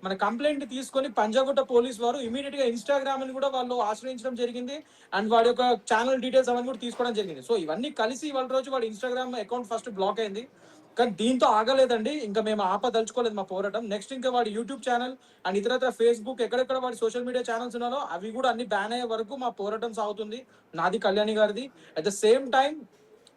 మన కంప్లైంట్ తీసుకొని పంజాగుట్ట పోలీస్ వారు ఇమీడియట్ గా ఇన్స్టాగ్రామ్ ని కూడా వాళ్ళు ఆశ్రయించడం జరిగింది. అండ్ వాడి యొక్క ఛానల్ డీటెయిల్స్ అవన్నీ కూడా తీసుకోవడం జరిగింది. సో ఇవన్నీ కలిసి ఇవాళ రోజు వాడి ఇన్స్టాగ్రామ్ అకౌంట్ ఫస్ట్ బ్లాక్ అయింది. కానీ దీంతో ఆగలేదండి, ఇంకా మేము ఆపదలుచుకోలేదు మా పోరాటం. నెక్స్ట్ ఇంకా వాడి యూట్యూబ్ ఛానల్ అండ్ ఇతరత్ర ఫేస్బుక్ ఎక్కడెక్కడ వాడి సోషల్ మీడియా ఛానల్స్ ఉన్నారో అవి కూడా అన్ని బ్యాన్ అయ్యే వరకు మా పోరాటం సాగుతుంది, నాది కళ్యాణి గారిది. అట్ ద సేమ్ టైం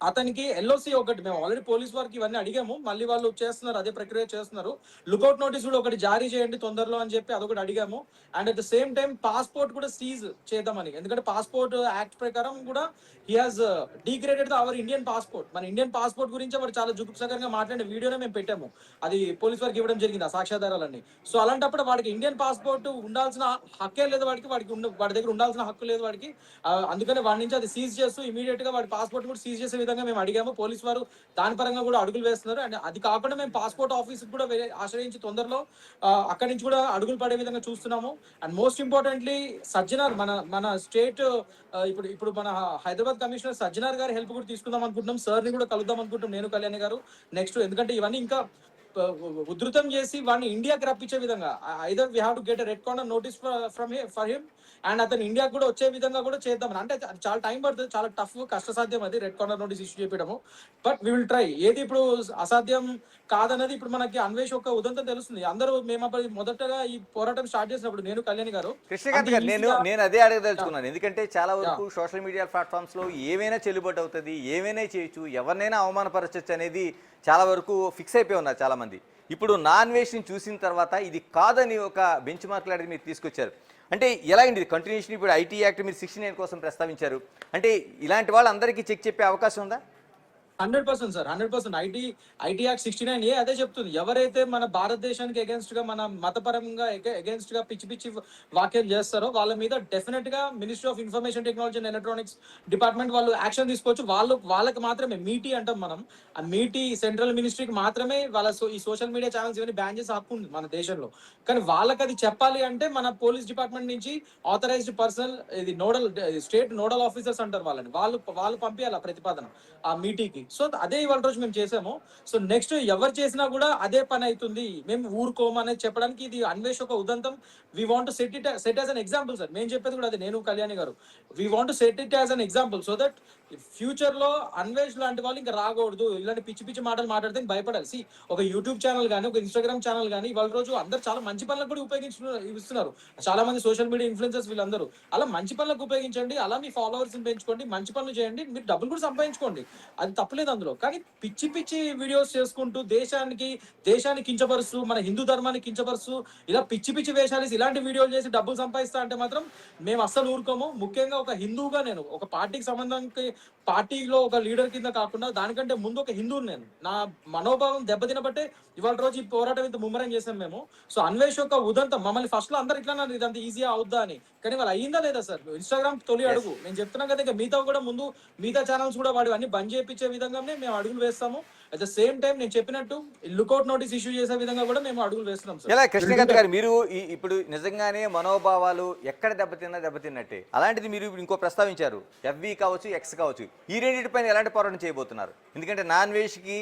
అతనికి ఎల్ఓసి ఒకటి, మేము ఆల్రెడీ పోలీస్ వారికి ఇవన్నీ అడిగాము, మళ్ళీ వాళ్ళు చేస్తున్నారు, అదే ప్రక్రియ చేస్తున్నారు. లుకౌట్ నోటీస్ కూడా ఒకటి జారీ చేయండి తొందరలో అని చెప్పి అదొకటి అడిగాము. And at the same time passport కూడా సీజ్ చేద్దామని, ఎందుకంటే పాస్పోర్ట్ యాక్ట్ ప్రకారం కూడా he has degraded our Indian passport. మన ఇండియన్ పాస్పోర్ట్ గురించి వాడు చాలా జుగుప్సకరంగా మాట్లాడిన వీడియోనే మేము పెట్టాము, అది పోలీస్ వారికి ఇవ్వడం జరిగింది ఆ సాక్ష్యాధారాలన్నీ. సో అలాంటప్పుడు వాడికి ఇండియన్ పాస్పోర్ట్ ఉండాల్సిన హక్కే లేదు, వాడి దగ్గర ఉండాల్సిన హక్కు లేదు వాడికి. అందుకని వాడి నుంచి అది సీజ్ చేస్తూ ఇమీడియట్ గా వాడి పాస్పోర్ట్ కూడా సీజ్ చేసే విధంగా విధంగా మేము అడిగాము. పోలీస్ వారు దాని పరంగా కూడా అడుగులు వేస్తున్నారు. అండ్ అది కాకుండా మేము పాస్పోర్ట్ ఆఫీస్ కూడా ఆశ్రయించి తొందరలో అక్కడి నుంచి కూడా అడుగులు పడే విధంగా చూస్తున్నాము. అండ్ మోస్ట్ ఇంపార్టెంట్లీ సజ్జనార్ మన స్టేట్ ఇప్పుడు మన హైదరాబాద్ కమిషనర్ సజ్జనార్ గారి హెల్ప్ కూడా తీసుకుందాం అనుకుంటున్నాం. సార్ ని కూడా కలుద్దాం అనుకుంటున్నాం నేను, కళ్యాణి గారు. నెక్స్ట్ ఎందుకంటే ఇవన్నీ ఇంకా ఉధృతం చేసి వాడిని ఇండియాకి రప్పించే విధంగా either we have to get red corner notice for him and అతను ఇండియాకి కూడా వచ్చే విధంగా కూడా చేద్దామని. అంటే చాలా టైం పడుతుంది, చాలా టఫ్ కష్టసాధ్యం అది రెడ్ కార్నర్ నోటీస్ ఇష్యూ చేయడము. But we will try. ఏది ఇప్పుడు అసాధ్యం కాదన్నది ఇప్పుడు మనకి అన్వేష్ ఒక ఉదంతం తెలుస్తుంది. అందరూ మేము మొదటగా ఈ పోరాటం స్టార్ట్ చేసినప్పుడు నేను, కళ్యాణి గారు, కృష్ణకాంత్ గారు, నేను అదే అడగదలుచుకున్నాను. ఎందుకంటే చాలా వరకు సోషల్ మీడియా ప్లాట్ఫామ్స్ లో ఏమైనా చెల్లుబాటు అవుతుంది, ఏమైనా చేయొచ్చు, ఎవరినైనా అవమానపరచచ్చు అనేది చాలా వరకు ఫిక్స్ అయిపోయి ఉన్నారు చాలా మంది. ఇప్పుడు నాన్వేష్ని చూసిన తర్వాత ఇది కాదని ఒక బెంచ్ మార్క్ లాంటిది మీరు తీసుకొచ్చారు. అంటే ఎలా అండి ఇది కంటిన్యూషన్? ఇప్పుడు ఐటీ యాక్ట్ మీరు 69 కోసం ప్రస్తావించారు. అంటే ఇలాంటి వాళ్ళందరికీ చెక్ చెప్పే అవకాశం ఉందా? 100% సార్, 100%. ఐటీ యాక్ట్ 69A అదే చెప్తుంది. ఎవరైతే మన భారతదేశానికి అగేన్స్ట్ గా, మన మతపరంగా అగేన్స్ట్ గా పిచ్చి పిచ్చి వ్యాఖ్యలు చేస్తారో వాళ్ళ మీద డెఫినెట్ గా ministry of information technology and electronics department వాళ్ళు యాక్షన్ తీసుకోవచ్చు. వాళ్ళకి మాత్రమే మీటీ అంటాం మనం, ఆ మీటీ సెంట్రల్ మినిస్ట్రీకి మాత్రమే ఈ సోషల్ మీడియా ఛానల్స్ ఇవన్నీ బ్యాన్ చేసే హక్కు ఉంది మన దేశంలో. కానీ వాళ్ళకి అది చెప్పాలి అంటే మన పోలీస్ డిపార్ట్మెంట్ నుంచి ఆథరైజ్డ్ పర్సనల్, ఇది నోడల్ స్టేట్ నోడల్ ఆఫీసర్స్ అంటారు వాళ్ళని, వాళ్ళు పంపించాలి ఆ ప్రతిపాదన ఆ మీటింగ్కి. సో అదే ఇవాళ రోజు మేము చేసాము. సో నెక్స్ట్ ఎవరు చేసినా కూడా అదే పని అవుతుంది, మేము ఊరుకోము అనేది చెప్పడానికి ఇది అన్వేష్ ఒక ఉదంతం. We want set as an example sir. మేము చెప్పేది కూడా అదే, నేను, కళ్యాణి గారు. We want set it as an example so that future లో అన్వేష్ లాంటి వాళ్ళు ఇంకా రాకూడదు, ఇలాంటి పిచ్చి పిచ్చి మాటలు మాట్లాడితే భయపడాలి. ఒక యూట్యూబ్ ఛానల్ కానీ, ఒక ఇన్స్టాగ్రామ్ ఛానల్ కానీ ఇవాళ రోజు అందరు చాలా మంచి పనులకు కూడా ఉపయోగిస్తున్నారు. చాలా మంది సోషల్ మీడియా ఇన్ఫ్లుయెన్సర్స్ వీళ్ళందరూ అలా మంచి పనులకు ఉపయోగించండి, అలా మీ ఫాలోవర్స్ పెంచుకోండి, మంచి పనులు చేయండి, మీరు డబ్బులు కూడా సంపాదించుకోండి, అది తప్పలేదు అందులో. కానీ పిచ్చి పిచ్చి వీడియోస్ చేసుకుంటూ దేశాన్ని కించపరుస్తూ, మన హిందూ ధర్మాన్ని కించపరుస్తూ, ఇలా పిచ్చి పిచ్చి వేషాలు ఇలాంటి వీడియోలు చేసి డబ్బులు సంపాదిస్తా అంటే మాత్రం మేము అస్సలు ఊరుకోము. ముఖ్యంగా ఒక హిందూగా, నేను ఒక పార్టీకి సంబంధానికి, పార్టీలో ఒక లీడర్ కింద కాకుండా దానికంటే ముందు ఒక హిందువుని నేను, నా మనోభావం దెబ్బతినబట్టే ఇవాళ రోజు ఈ పోరాటం ఇంత ముమ్మరం చేసాం మేము. సో అన్వేష్ ఒక ఉదంతం. మమ్మల్ని ఫస్ట్ లో అందరు ఇట్లా ఇదంతా ఈజీగా అవుద్దా అని, కానీ వాళ్ళు అయ్యిందా లేదా సార్? ఇన్స్టాగ్రామ్ తొలి అడుగు. నేను చెప్తున్నాం కదా, ఇంకా మిగతా కూడా ముందు మిగతా ఛానల్స్ కూడా వాడు అన్ని బంద్ చేయించే విధంగానే మేము అడుగులు వేస్తాము. అట్ ద సేమ్ టైం నేను చెప్పినట్టు లుకౌట్ నోటీస్ ఇష్యూ చేసే విధంగా కూడా మేము అడుగులు వేస్తున్నాం సార్. ఇలా కృష్ణకాంత్ గారు, మీరు ఇప్పుడు నిజంగానే మనోభావాలు ఎక్కడ దెబ్బతిన్నట్టే, అలాంటిది మీరు ఇంకో ప్రస్తావించారు, FB కావచ్చు, X కావచ్చు, ఈ రెండింటిపైన ఎలాంటి పోరాటం చేయబోతున్నారు? ఎందుకంటే నాన్వేష్కి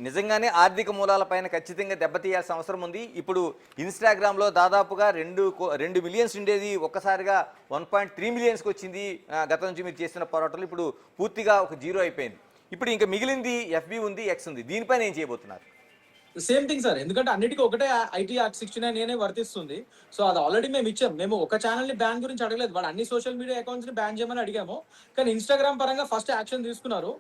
నిజంగానే ఆర్థిక మూలాలపైన ఖచ్చితంగా దెబ్బతీయాల్సిన అవసరం ఉంది. ఇప్పుడు ఇన్స్టాగ్రామ్లో దాదాపుగా 2 మిలియన్స్ ఉండేది ఒక్కసారిగా 1.3 మిలియన్స్కి వచ్చింది. గతం నుంచి మీరు చేసిన పోరాటాలు ఇప్పుడు పూర్తిగా ఒక జీరో అయిపోయింది. ఇప్పుడు ఇంకా మిగిలింది FB ఉంది, X ఉంది. దీనిపైన ఏం చేయబోతున్నారు? సేమ్ థింగ్ సార్, ఎందుకంటే అన్నిటికీ ఒకటే ఐటీ యాక్ట్ 69A వర్తిస్తుంది. సో అది ఆల్రెడీ మేము ఇచ్చాం. మేము ఒక ఛానల్ ని బ్యాన్ గురించి అడగలేదు, వాడు అన్ని సోషల్ మీడియా అకౌంట్స్ ని బ్యాన్ చేయమని అడిగాము. కానీ ఇన్స్టాగ్రామ్ పరంగా ఫస్ట్ యాక్షన్ తీసుకున్నారు.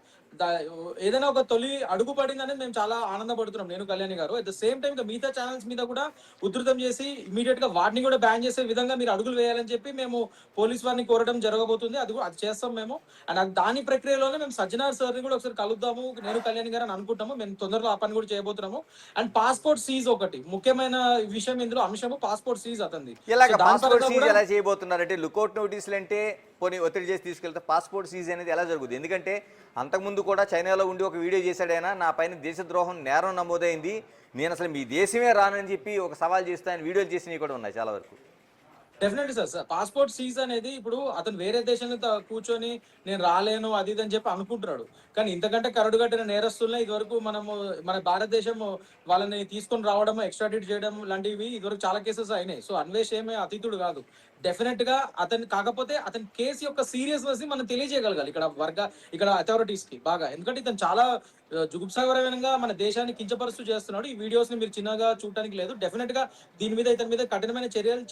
ఏదైనా ఒక తొలి అడుగు పడింది అనేది మేము చాలా ఆనందపడుతున్నాం, నేను, కళ్యాణి గారు. అట్ ద సేమ్ టైం మిగతా ఛానల్స్ మీద కూడా ఉధృతం చేసి ఇమీడియట్ గా వాటిని కూడా బ్యాన్ చేసే విధంగా మీరు అడుగులు వేయాలని చెప్పి మేము పోలీస్ వారిని కోరడం జరగబోతుంది. అది చేస్తాం మేము. అండ్ దాని ప్రక్రియలోనే మేము సజ్జనార్ సార్ ని కూడా ఒకసారి కలుద్దాము, నేను, కళ్యాణి గారు అని అనుకుంటాము. మేము తొందరలో ఆ పని కూడా చేయబోతున్నాము. అండ్ పాస్పోర్ట్ సీజ్ ఒకటి ముఖ్యమైన విషయం ఇందులో, అంశము పాస్పోర్ట్ సీజ్ అతంది. ఎలా చేయబోతున్నారంటే లుకౌట్ నోటీసులు అంటే పోనీ ఒత్తిడి చేసి తీసుకెళ్తే పాస్పోర్ట్ సీజ్ అనేది ఎలా జరుగుతుంది? ఎందుకంటే అంతకుముందు కూడా చైనాలో ఉండి ఒక వీడియో చేశాడైనా, నా పైన దేశద్రోహం నేరం నమోదైంది, నేను అసలు మీ దేశమే రానని చెప్పి ఒక సవాల్ చేస్తే ఆయన వీడియోలు చేసినవి కూడా ఉన్నాయి చాలా వరకు. డెఫినెట్లీ సార్, పాస్పోర్ట్ సీజ్ అనేది ఇప్పుడు అతను వేరే దేశంలో కూర్చొని నేను రాలేను అది ఇది అని చెప్పి అనుకుంటున్నాడు. కానీ ఇంతకంటే కరడు కట్టిన నేరస్తుల్ని ఇదివరకు మన భారతదేశం వాళ్ళని తీసుకొని రావడం, ఎక్స్ట్రాడిట్ చేయడం లాంటివి ఇదివరకు చాలా కేసెస్ అయినాయి. సో అన్వేష్ ఏమే అతీతుడు కాదు. డెఫినెట్ గా అతను, కాకపోతే అతని కేసు యొక్క సీరియస్నెస్ ని మనం తెలియజేయగలగాలి ఇక్కడ అథారిటీస్ కి బాగా. ఎందుకంటే ఇతను చాలా జుగుప్సాకరమైన మన దేశాన్ని కించపరుస్తూ చేస్తున్నాడు. ఈ వీడియోస్ ని మీరు చిన్నగా చూడడానికి లేదు. డెఫినెట్ గా దీని మీద ఇతని మీద కఠినమైన చర్యలు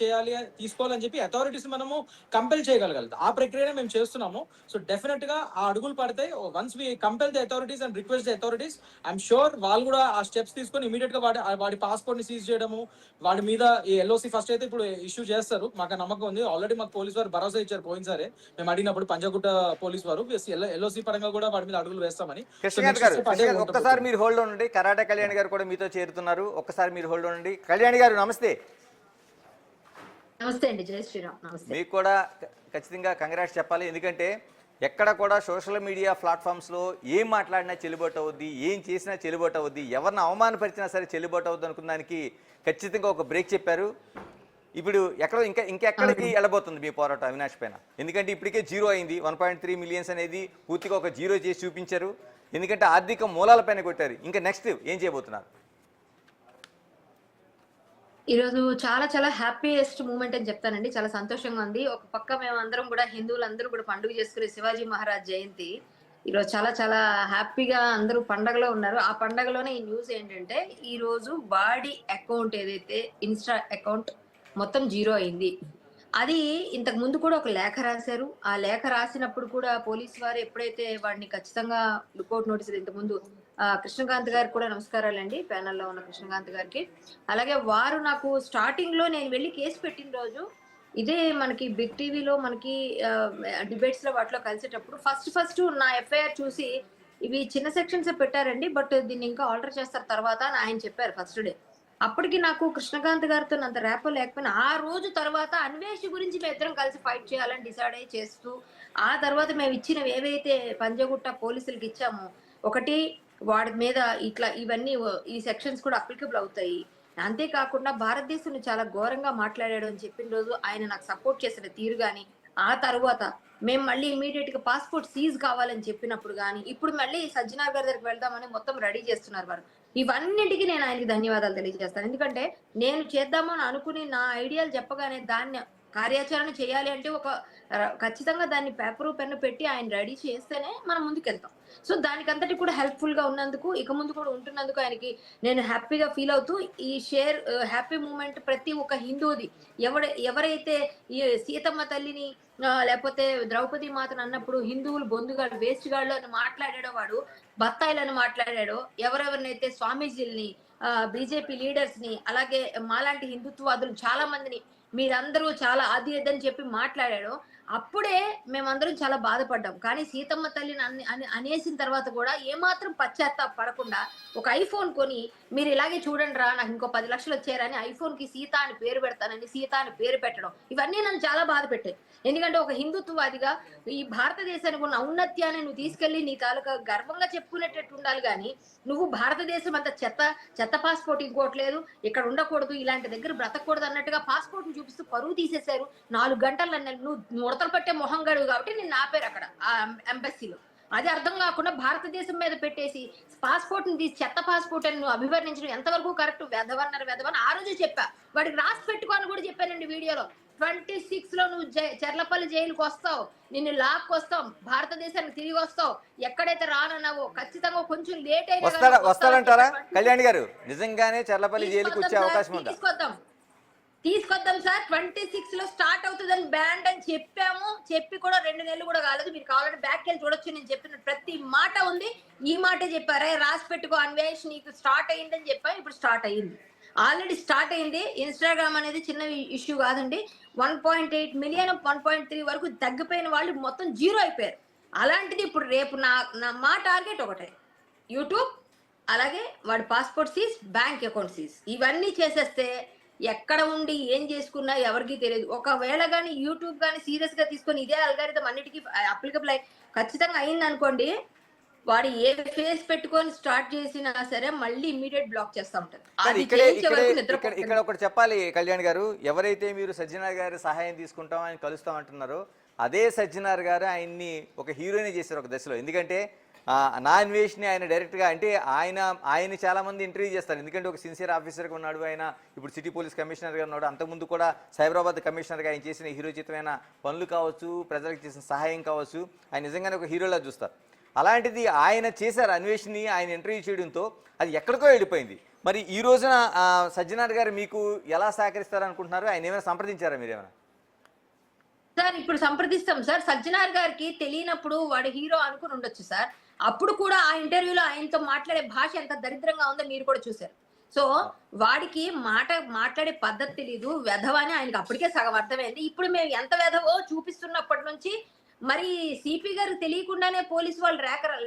తీసుకోవాలని చెప్పి అథారిటీస్ మనము కంపెల్ చేయగలగాలి. ఆ ప్రక్రియనే మేము చేస్తున్నాము. సో డెఫినెట్ గా ఆ అడుగులు పడతాయి. Once we compel the authorities and request the authorities, I'm sure వాళ్ళు కూడా ఆ స్టెప్స్ తీసుకొని ఇమీడియట్ గా వాడి పాస్పోర్ట్ ని సీజ్ చేయడము, వాడి మీద ఈ LOC ఫస్ట్ అయితే ఇప్పుడు ఇష్యూ చేస్తారు. మాకు నమ్మకం ఉంది. ఆల్రెడీ మాకు పోలీస్ వారు భరోసా ఇచ్చారు పోయినసారే మేము అడిగినప్పుడు, పంజగుట్ట పోలీస్ వారు LOC పరంగా కూడా వాడి మీద అడుగులు వేస్తామని. ఒక్కసారి మీరు హోల్డ్ ఉండండి, కరాటే కళ్యాణి గారు కూడా మీతో చేరుతున్నారు. ఒక్కసారి మీరు హోల్డ్ ఉండండి. కళ్యాణి గారు నమస్తే. నమస్తే అండి, జై శ్రీరామ్. నమస్తే. మీకు కూడా ఖచ్చితంగా కంగ్రాట్స్ చెప్పాలి. ఎందుకంటే ఎక్కడ కూడా సోషల్ మీడియా ప్లాట్ఫామ్స్లో ఏం మాట్లాడినా చెల్లుబాటు అవుద్ది, ఏం చేసినా చెల్లుబాటు అవుద్ది, ఎవరిని అవమానపరిచినా సరే చెల్లుబాటు అవుద్ది అనుకున్న దానికి ఖచ్చితంగా ఒక బ్రేక్ చెప్పారు. ఇప్పుడు ఎక్కడో ఇంకెక్కడికి వెళ్ళబోతుంది మీ పోరాటం అవినాష్ పైన? ఎందుకంటే ఇప్పటికే జీరో అయింది. 1.3 మిలియన్స్ అనేది పూర్తిగా ఒక జీరో చేసి చూపించారు. ఎందుకంటే ఆర్థిక మూలాలపైన కొట్టారు. ఇంకా నెక్స్ట్ ఏం చేయబోతున్నారు? ఈరోజు చాలా చాలా హ్యాపీయెస్ట్ మూమెంట్ అని చెప్తానండి. చాలా సంతోషంగా ఉంది. ఒక పక్క మేమందరం కూడా హిందువులందరూ కూడా పండుగ చేసుకునే శివాజీ మహారాజ్ జయంతి. ఈరోజు చాలా చాలా హ్యాపీగా అందరూ పండగలో ఉన్నారు. ఆ పండగలోనే ఈ న్యూస్ ఏంటంటే, ఈరోజు వాడి అకౌంట్ ఏదైతే ఇన్‌స్టా అకౌంట్ మొత్తం జీరో అయింది. అది ఇంతకు ముందు కూడా ఒక లేఖ రాశారు. ఆ లేఖ రాసినప్పుడు కూడా పోలీసు వారు ఎప్పుడైతే వాడిని ఖచ్చితంగా లుకౌట్ నోటీసులు ఇంతకుముందు కృష్ణకాంత్ గారికి కూడా నమస్కారాలండి, ప్యానెల్లో ఉన్న కృష్ణకాంత్ గారికి. అలాగే వారు నాకు స్టార్టింగ్ లో నేను వెళ్ళి కేసు పెట్టిన రోజు ఇదే మనకి బిగ్ టీవీలో మనకి డిబేట్స్ లో వాటిలో కలిసేటప్పుడు ఫస్ట్ నా ఎఫ్ఐఆర్ చూసి ఇవి చిన్న సెక్షన్స్ పెట్టారండి, బట్ దీన్ని ఇంకా ఆల్టర్ చేస్తారు తర్వాత అని ఆయన చెప్పారు ఫస్ట్ డే. అప్పటికి నాకు కృష్ణకాంత్ గారితో అంత ర్యాపో లేకపోయినా ఆ రోజు తర్వాత అన్వేష్ గురించి మేము ఇద్దరం కలిసి ఫైట్ చేయాలని డిసైడ్ అయ్యి చేస్తూ, ఆ తర్వాత మేము ఇచ్చినవి ఏవైతే పంజగుట్ట పోలీసులకి ఇచ్చామో, ఒకటి వాడి మీద ఇట్లా ఇవన్నీ ఈ సెక్షన్స్ కూడా అప్లికబుల్ అవుతాయి. అంతేకాకుండా భారతదేశంలో చాలా ఘోరంగా మాట్లాడాడు అని చెప్పిన రోజు ఆయన నాకు సపోర్ట్ చేసిన తీరు గాని, ఆ తర్వాత మేము మళ్ళీ ఇమీడియట్ గా పాస్పోర్ట్ సీజ్ కావాలని చెప్పినప్పుడు గానీ, ఇప్పుడు మళ్ళీ సజ్జనార్ గారి దగ్గరికి వెళ్దామని మొత్తం రెడీ చేస్తున్నారు వారు. ఇవన్నిటికీ నేను ఆయనకి ధన్యవాదాలు తెలియజేస్తాను. ఎందుకంటే నేను చేద్దామని అనుకుని నా ఐడియాలు చెప్పగానే దాన్ని కార్యాచరణ చేయాలి అంటే ఒక ఖచ్చితంగా దాన్ని పేపరు పెన్ను పెట్టి ఆయన రెడీ చేస్తేనే మనం ముందుకెళ్తాం. సో దానికంతటి కూడా హెల్ప్ఫుల్ గా ఉన్నందుకు, ఇక ముందు కూడా ఉంటున్నందుకు ఆయనకి నేను హ్యాపీగా ఫీల్ అవుతూ ఈ షేర్ హ్యాపీ మూమెంట్ ప్రతి ఒక్క హిందూది. ఎవరైతే ఈ సీతమ్మ తల్లిని లేకపోతే ద్రౌపది మాతను అన్నప్పుడు హిందువులు బొందుగాడు వేస్ట్ గాళ్ళు అని మాట్లాడాడో, వాడు బత్తాయిలని మాట్లాడాడో, ఎవరెవరినైతే స్వామీజీల్ని బీజేపీ లీడర్స్ ని అలాగే మాలాంటి హిందుత్వవాదులు చాలా మందిని మీరందరూ చాలా అది ఇదని చెప్పి మాట్లాడాడో, అప్పుడే మేమందరం చాలా బాధపడ్డాం. కానీ సీతమ్మ తల్లిని అనేసిన తర్వాత కూడా ఏమాత్రం పశ్చాత్తాప పడకుండా ఒక ఐఫోన్ కొని మీరు ఇలాగే చూడండి రా, నాకు ఇంకో 10 లక్షలు వచ్చారని ఐఫోన్ కి సీత అని పేరు పెడతానని సీత అని పేరు పెట్టడం, ఇవన్నీ నన్ను చాలా బాధ పెట్టాయి. ఎందుకంటే ఒక హిందుత్వవాదిగా ఈ భారతదేశానికి ఉన్న ఔన్నత్యాన్ని నువ్వు తీసుకెళ్లి నీ తాలూకా గర్వంగా చెప్పుకునేటట్టు ఉండాలి. కానీ నువ్వు భారతదేశం అంత చెత్త పాస్పోర్ట్ ఇంకోట్లేదు, ఇక్కడ ఉండకూడదు, ఇలాంటి దగ్గర బ్రతకూడదు అన్నట్టుగా పాస్పోర్ట్ ని చూపిస్తూ పరువు తీసేశారు. 4 గంటలు నువ్వు ముడతలు పట్టే మొహం గడువు కాబట్టి నేను ఆపారు అక్కడ ఆ ఎంబసీలో. అది అర్థం కాకుండా భారతదేశం మీద పెట్టేసి పాస్పోర్ట్ ని తీసి చెత్త పాస్పోర్ట్ అని నువ్వు అభివర్ణించడం ఎంతవరకు కరెక్ట్? వెధవని ఆ రోజు చెప్పా, వాడికి రాసి పెట్టుకోని కూడా చెప్పానండి వీడియోలో. 26 లో నువ్వు చెర్లపల్లి జైలుకి వస్తావు, నిన్ను లాక్కి వస్తాం, భారతదేశానికి తిరిగి వస్తావు, ఎక్కడైతే రానన్నావో ఖచ్చితంగా కొంచెం లేట్ అయినా వస్తాడంటారా కళ్యాణ్ గారు? నిజంగానే చెర్లపల్లి జైలుకి వచ్చే అవకాశం ఉందా? తీసుకొద్దాం సార్. 26 లో స్టార్ట్ అవుతుందని బ్యాండ్ అని చెప్పాము. చెప్పి కూడా 2 నెలలు కూడా కాలేదు. మీరు కావాలంటే బ్యాక్ వెళ్ళి చూడొచ్చు. నేను చెప్పిన ప్రతి మాట ఉంది. ఈ మాటే చెప్పారా, రాసి పెట్టుకో అన్వేష్, నీకు స్టార్ట్ అయ్యిందని చెప్పా. ఇప్పుడు స్టార్ట్ అయ్యింది, ఆల్రెడీ స్టార్ట్ అయింది. ఇన్స్టాగ్రామ్ అనేది చిన్న ఇష్యూ కాదండి. 1.8 మిలియన్ 1.3 వరకు తగ్గిపోయిన వాళ్ళు మొత్తం జీరో అయిపోయారు. అలాంటిది ఇప్పుడు రేపు మా టార్గెట్ ఒకటే, యూట్యూబ్ అలాగే వాడి passport seize, bank account seize. ఇవన్నీ చేసేస్తే ఎక్కడ ఉండి ఏం చేసుకున్నా ఎవరికి తెలియదు. ఒకవేళ కానీ యూట్యూబ్ కానీ సీరియస్ గా తీసుకొని ఇదే అల్గారిథం అన్నిటికీ అప్లికబుల్ అయి ఖచ్చితంగా అయింది అనుకోండి, వాడు ఏ ఫేస్ పెట్టుకొని స్టార్ట్ చేసినా సరే మళ్ళీ ఇమీడియట్ బ్లాక్ చేస్తా ఉంటారు. ఇక్కడ ఒకటి చెప్పాలి కళ్యాణ్ గారు, ఎవరైతే మీరు సజ్జనార్ గారి సహాయం తీసుకుంటాం ఆయన కలుస్తాం అంటున్నారో, అదే సజ్జనార్ గారు ఆయన్ని ఒక హీరోనే చేశారు ఒక దశలో. ఎందుకంటే నా అన్వేష్ని ఆయన డైరెక్ట్గా అంటే ఆయన చాలామంది ఇంటర్వ్యూ చేస్తారు. ఎందుకంటే ఒక సిన్సియర్ ఆఫీసర్గా ఉన్నాడు ఆయన. ఇప్పుడు సిటీ పోలీస్ కమిషనర్గా ఉన్నాడు. అంతకుముందు కూడా సైబరాబాద్ కమిషనర్గా ఆయన చేసిన హీరోచితమైన పనులు కావచ్చు, ప్రజలకు చేసిన సహాయం కావచ్చు, ఆయన నిజంగానే ఒక హీరోలా చూస్తారు. అలాంటిది ఆయన చేశారు అన్వేషిని, ఆయన ఇంటర్వ్యూ చేయడంతో అది ఎక్కడికో వెళ్ళిపోయింది. మరి ఈ రోజున సజ్జనార్ గారు మీకు ఎలా సహకరిస్తారనుకుంటున్నారు? ఆయన ఏమైనా సంప్రదించారా మీరేమైనా? సార్ ఇప్పుడు సంప్రదిస్తాం సార్. సజ్జనార్ గారికి తెలియనప్పుడు వాడు హీరో అనుకుని ఉండొచ్చు సార్. అప్పుడు కూడా ఆ ఇంటర్వ్యూలో ఆయనతో మాట్లాడే భాష ఎంత దరిద్రంగా ఉందో మీరు కూడా చూసారు. సో వాడికి మాట్లాడే పద్ధతి తెలీదు, వెధవ అని ఆయనకి అప్పటికే సగం అర్థమైంది. ఇప్పుడు మేము ఎంత వెధవో చూపిస్తున్నప్పటి నుంచి మరి సిపి గారు తెలియకుండానే పోలీసు వాళ్ళు